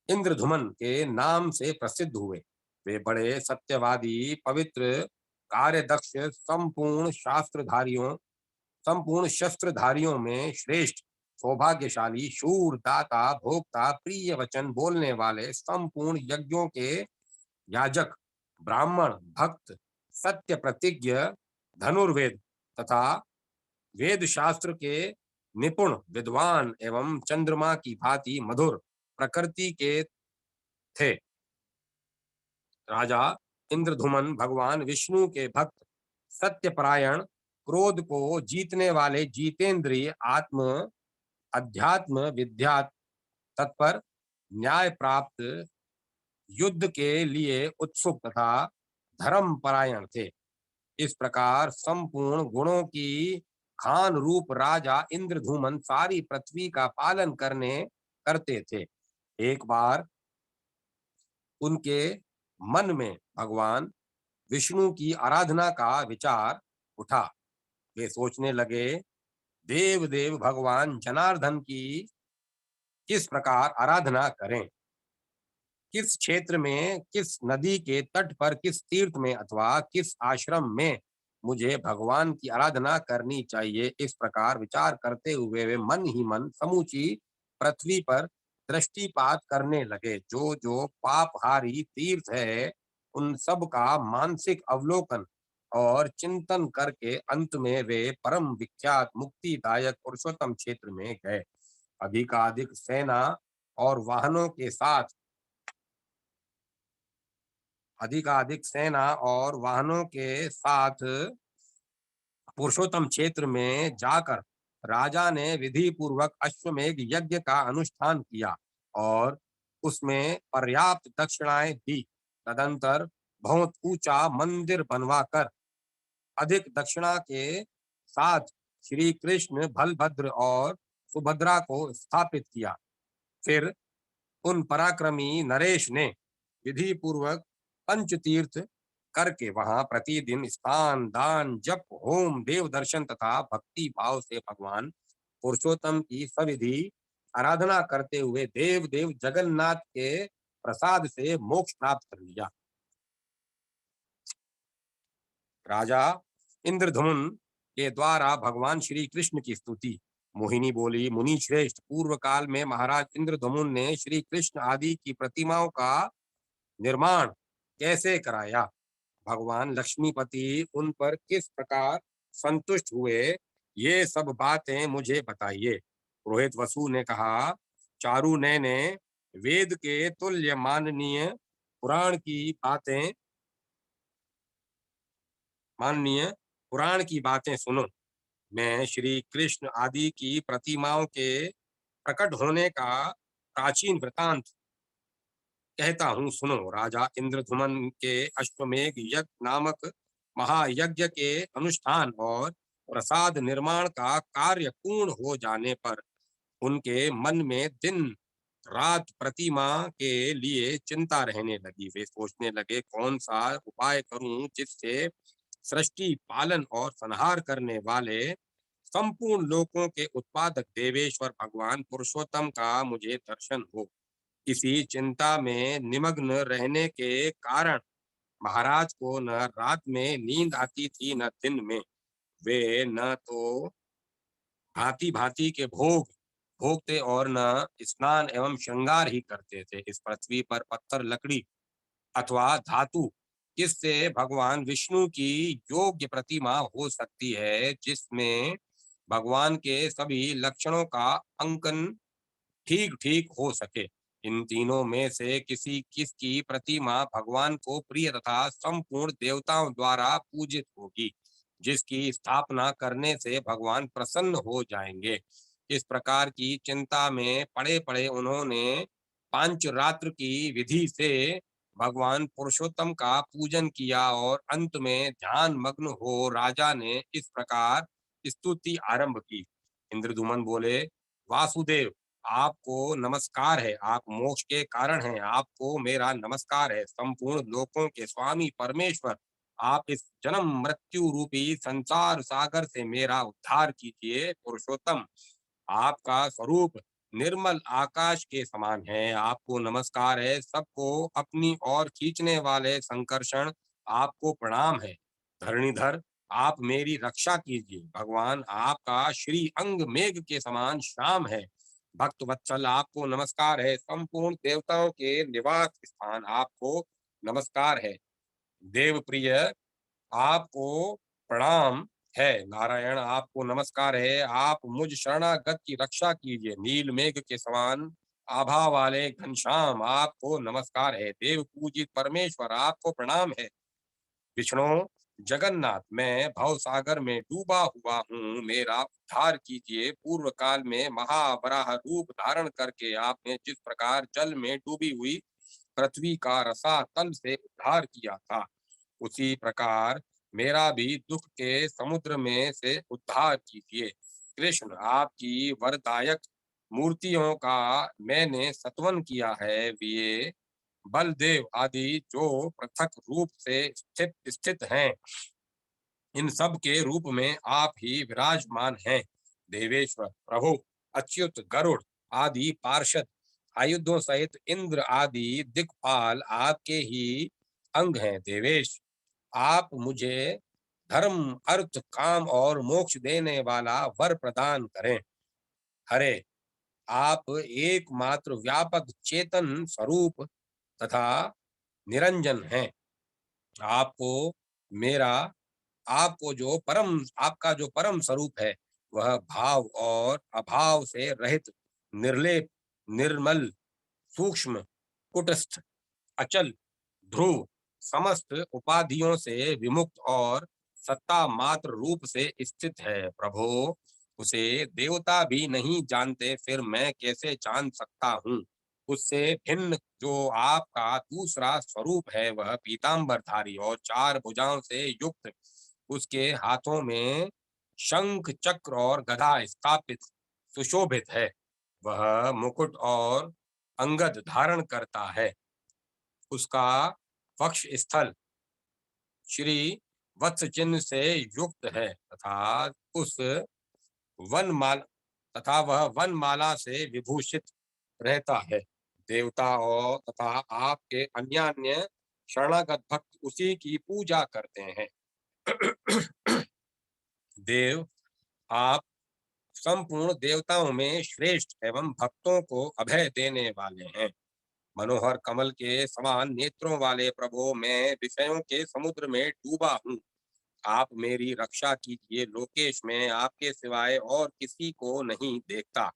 S1: इंद्रधुमन के नाम से प्रसिद्ध हुए। वे बड़े सत्यवादी, पवित्र, कार्यदक्ष, संपूर्ण शस्त्रधारियों में श्रेष्ठ, सौभाग्यशाली, शूर, दाता, भोक्ता, प्रिय वचन बोलने वाले, संपूर्ण यज्ञों के याजक, ब्राह्मण, भक्त, सत्य प्रतिज्ञ, धनुर्वेद तथा वेद शास्त्र के निपुण, विद्वान एवं चंद्रमा की भांति मधुर प्रकृति के थे। राजा इंद्रधुमन भगवान विष्णु के भक्त, सत्यपरायण, क्रोध को जीतने वाले, जीतेंद्रिय, आत्म अध्यात्म विद्या तत्पर, न्याय प्राप्त, युद्ध के लिए उत्सुक तथा धर्म परायण थे। इस प्रकार संपूर्ण गुणों की खान रूप राजा इंद्रधुमन सारी पृथ्वी का पालन करते थे। एक बार उनके मन में भगवान विष्णु की आराधना का विचार उठा। वे सोचने लगे, देव देव भगवान जनार्दन की किस प्रकार आराधना करें, किस क्षेत्र में, किस नदी के तट पर, किस तीर्थ में अथवा किस आश्रम में मुझे भगवान की आराधना करनी चाहिए। इस प्रकार विचार करते हुए वे मन ही मन समूची पृथ्वी पर दृष्टिपात करने लगे। जो जो पापहारी तीर्थ है उन सब का मानसिक अवलोकन और चिंतन करके अंत में वे परम विख्यात मुक्तिदायक पुरुषोत्तम क्षेत्र में गए। अधिकाधिक सेना और वाहनों के साथ अधिकाधिक सेना और वाहनों के साथ पुरुषोत्तम क्षेत्र में जाकर राजा ने विधि पूर्वक अश्वमेध यज्ञ का अनुष्ठान किया और उसमें पर्याप्त दक्षिणाएं दी। तदंतर बहुत ऊंचा मंदिर बनवाकर अधिक दक्षिणा के साथ श्री कृष्ण, बलभद्र और सुभद्रा को स्थापित किया। फिर उन पराक्रमी नरेश ने विधि पूर्वक पंचतीर्थ करके वहां प्रतिदिन स्नान, दान, जप, होम, देव दर्शन तथा भक्ति भाव से भगवान पुरुषोत्तम की सविधि आराधना करते हुए देव देव जगन्नाथ के प्रसाद से मोक्ष प्राप्त कर लिया। राजा इंद्रधुमन के द्वारा भगवान श्री कृष्ण की स्तुति। मोहिनी बोली, मुनि श्रेष्ठ, पूर्व काल में महाराज इंद्रधुमन ने श्री कृष्ण आदि की प्रतिमाओं का निर्माण कैसे कराया, भगवान लक्ष्मीपति उन पर किस प्रकार संतुष्ट हुए, ये सब बातें मुझे बताइए। पुरोहित वसु ने कहा, चारु ने वेद के तुल्य माननीय पुराण की बातें सुनो। मैं श्री कृष्ण आदि की प्रतिमाओं के प्रकट होने का प्राचीन वृतांत कहता हूँ, सुनो। राजा इंद्रधुमन के अश्वमेघ यज्ञ नामक महायज्ञ के अनुष्ठान और प्रसाद निर्माण का कार्य पूर्ण हो जाने पर उनके मन में दिन रात प्रतिमा के लिए चिंता रहने लगी। वे सोचने लगे, कौन सा उपाय करूं जिससे सृष्टि पालन और संहार करने वाले संपूर्ण लोकों के उत्पादक देवेश्वर भगवान पुरुषोत्तम का मुझे दर्शन हो। इसी चिंता में निमग्न रहने के कारण महाराज को न रात में नींद आती थी न दिन में। वे न तो भांति भांति के भोग भोगते और न स्नान एवं श्रृंगार ही करते थे। इस पृथ्वी पर पत्थर, लकड़ी अथवा धातु किससे भगवान विष्णु की योग्य प्रतिमा हो सकती है जिसमें भगवान के सभी लक्षणों का अंकन ठीक ठीक हो सके। इन तीनों में से किसकी प्रतिमा भगवान को प्रिय तथा संपूर्ण देवताओं द्वारा पूजित होगी, जिसकी स्थापना करने से भगवान प्रसन्न हो जाएंगे। इस प्रकार की चिंता में पड़े पड़े उन्होंने पांचरात्र की विधि से भगवान पुरुषोत्तम का पूजन किया और अंत में ध्यान मग्न हो राजा ने इस प्रकार स्तुति आरंभ की। इंद्रदुमन बोले, वासुदेव, आपको नमस्कार है, आप मोक्ष के कारण हैं, आपको मेरा नमस्कार है। संपूर्ण लोकों के स्वामी परमेश्वर, आप इस जन्म मृत्यु रूपी संसार सागर से मेरा उद्धार कीजिए। पुरुषोत्तम, आपका स्वरूप निर्मल आकाश के समान है, आपको नमस्कार है। सबको अपनी ओर खींचने वाले संकर्षण, आपको प्रणाम है। धरणीधर, आप मेरी रक्षा कीजिए। भगवान, आपका श्री अंग मेघ के समान श्याम है। भक्त वत्सल, आपको नमस्कार है। संपूर्ण देवताओं के निवास स्थान, आपको नमस्कार है। देव प्रिय, आपको प्रणाम है। नारायण आपको नमस्कार है, आप मुझ शरणागत की रक्षा कीजिए। नील मेघ के समान आभा वाले घनश्याम आपको नमस्कार है। देव पूजित परमेश्वर आपको प्रणाम है। विष्णु जगन्नाथ मैं भव सागर में डूबा हुआ हूँ, मेरा उद्धार कीजिए। पूर्व काल में महावराह रूप धारण करके आपने जिस प्रकार जल में डूबी हुई पृथ्वी का रसातल से उद्धार किया था, उसी प्रकार मेरा भी दुख के समुद्र में से उद्धार कीजिए। कृष्ण आपकी वरदायक मूर्तियों का मैंने सत्वन किया है। वे बलदेव आदि जो पृथक रूप से स्थित स्थित हैं, इन सब के रूप में आप ही विराजमान हैं। देवेश्वर प्रभु अच्युत गरुड़ आदि पार्षद आयुधों सहित इंद्र आदि दिक्पाल आपके ही अंग हैं। देवेश आप मुझे धर्म अर्थ काम और मोक्ष देने वाला वर प्रदान करें। हरे आप एकमात्र व्यापक चेतन स्वरूप तथा निरंजन हैं। आपको मेरा आपको जो परम आपका जो परम स्वरूप है, वह भाव और अभाव से रहित, निर्लेप, निर्मल, सूक्ष्म, कुटस्थ, अचल, ध्रुव, समस्त उपाधियों से विमुक्त और सत्ता मात्र रूप से स्थित है। प्रभो उसे देवता भी नहीं जानते, फिर मैं कैसे जान सकता हूँ। उससे भिन्न जो आपका दूसरा स्वरूप है, वह पीताम्बरधारी और चार भुजाओं से युक्त, उसके हाथों में शंख चक्र और गदा स्थापित सुशोभित है। वह मुकुट और अंगद धारण करता है। उसका वक्ष स्थल श्री वत्स चिन्ह से युक्त है उस वनमाला तथा वह वनमाला से विभूषित रहता है। देवता और तथा आपके अन्य अन्य शरणागत भक्त उसी की पूजा करते हैं। देव आप संपूर्ण देवताओं में श्रेष्ठ एवं भक्तों को अभय देने वाले हैं। मनोहर कमल के समान नेत्रों वाले प्रभु मैं विषयों के समुद्र में डूबा हूँ, आप मेरी रक्षा कीजिए। लोकेश में आपके सिवाय और किसी को नहीं देखता,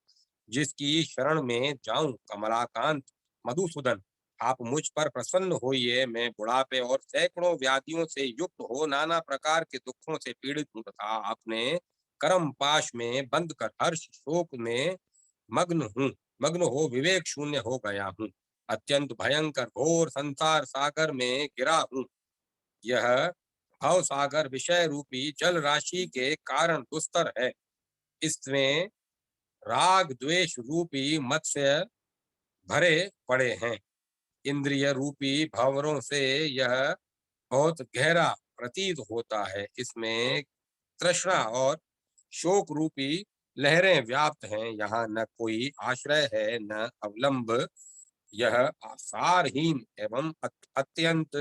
S1: जिसकी शरण में जाऊं। कमलाकांत मधुसूदन आप मुझ पर प्रसन्न होइए। मैं बुढ़ापे और सैकड़ों व्याधियों से युक्त हो नाना प्रकार के दुखों से पीड़ित हूँ तथा अपने कर्म पाश में बंद कर हर्ष शोक में मग्न हूँ मग्न हो विवेक शून्य हो गया हूँ। अत्यंत भयंकर घोर संसार सागर में गिरा हूँ। यह भव सागर विषय रूपी जल राशि के कारण दुस्तर है। इसमें राग द्वेष रूपी मत्स्य भरे पड़े हैं। इंद्रिय रूपी भंवरों से यह बहुत गहरा प्रतीत होता है। इसमें तृष्णा और शोक रूपी लहरें व्याप्त हैं। यहाँ न कोई आश्रय है न अवलंब। यह आसारहीन एवं अत्यंत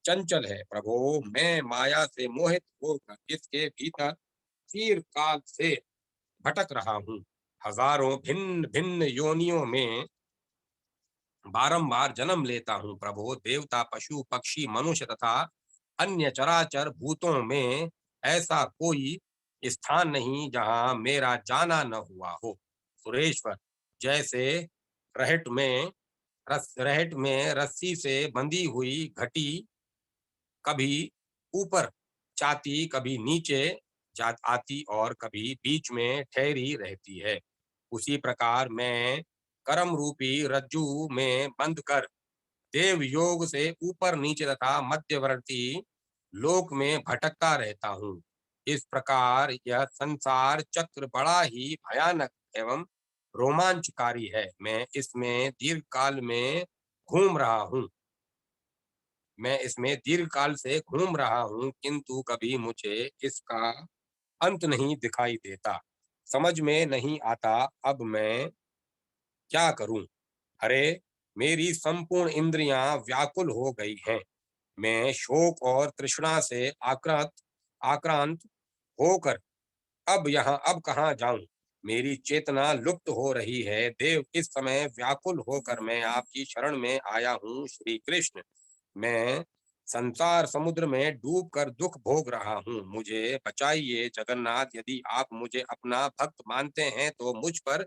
S1: चंचल है। प्रभु मैं माया से मोहित होकर इसके भीतर चीर काल से भटक रहा हूँ। हजारों भिन्न भिन्न योनियों में बारंबार जन्म लेता हूँ। प्रभु देवता पशु पक्षी मनुष्य तथा अन्य चराचर भूतों में ऐसा कोई स्थान नहीं जहाँ मेरा जाना न हुआ हो। सुरेश्वर जैसे रहट में रहट में रस्सी से बंधी हुई घटी कभी ऊपर जाती कभी नीचे जा आती और कभी बीच में ठहरी रहती है, उसी प्रकार मैं कर्म रूपी रज्जु में बंद कर देव योग से ऊपर नीचे तथा मध्यवर्ती लोक में भटकता रहता हूँ। इस प्रकार यह संसार चक्र बड़ा ही भयानक एवं रोमांचकारी है। मैं इसमें दीर्घ काल में घूम रहा हूँ मैं इसमें दीर्घ काल से घूम रहा हूँ, किंतु कभी मुझे इसका अंत नहीं दिखाई देता। समझ में नहीं आता अब मैं क्या करूं। अरे मेरी संपूर्ण इंद्रियां व्याकुल हो गई हैं। मैं शोक और तृष्णा से आक्रांत होकर अब कहाँ जाऊं। मेरी चेतना लुप्त हो रही है। देव इस समय व्याकुल होकर मैं आपकी शरण में आया हूँ। श्री कृष्ण मैं संसार समुद्र में डूब कर दुख भोग रहा हूँ, मुझे बचाइए जगन्नाथ। यदि आप मुझे अपना भक्त मानते हैं तो मुझ पर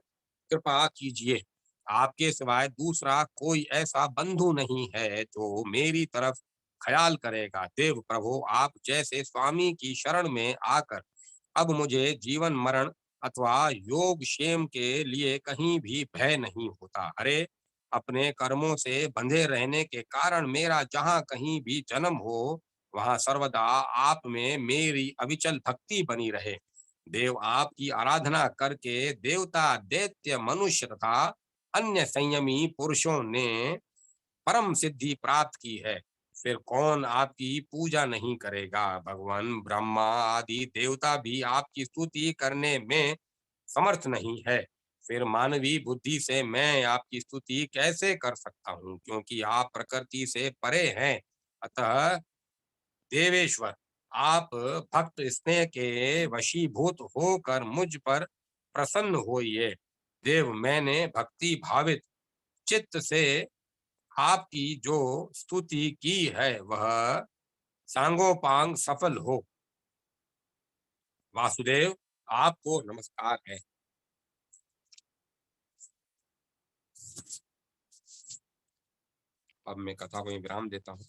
S1: कृपा कीजिए। आपके सिवाय दूसरा कोई ऐसा बंधु नहीं है जो मेरी तरफ ख्याल करेगा। देव प्रभु, आप जैसे स्वामी की शरण में आकर अब मुझे जीवन मरण अथवा योग क्षेम के लिए कहीं भी भय नहीं होता। अरे, अपने कर्मों से बंधे रहने के कारण मेरा जहाँ कहीं भी जन्म हो, वहां सर्वदा आप में मेरी अविचल भक्ति बनी रहे। देव, आपकी आराधना करके देवता, दैत्य, मनुष्य तथा अन्य संयमी पुरुषों ने परम सिद्धि प्राप्त की है। फिर कौन आपकी पूजा नहीं करेगा? भगवान ब्रह्मा आदि देवता भी आपकी स्तुति करने में समर्थ नहीं है। फिर मानवी बुद्धि से मैं आपकी स्तुति कैसे कर सकता हूँ, क्योंकि आप प्रकृति से परे हैं। अतः देवेश्वर, आप भक्त स्नेह के वशीभूत होकर मुझ पर प्रसन्न होइए। देव, मैंने भक्ति भावित चित्त से आपकी जो स्तुति की है वह सांगोपांग सफल हो। वासुदेव, आपको नमस्कार है। अब मैं कथा को विराम देता हूँ।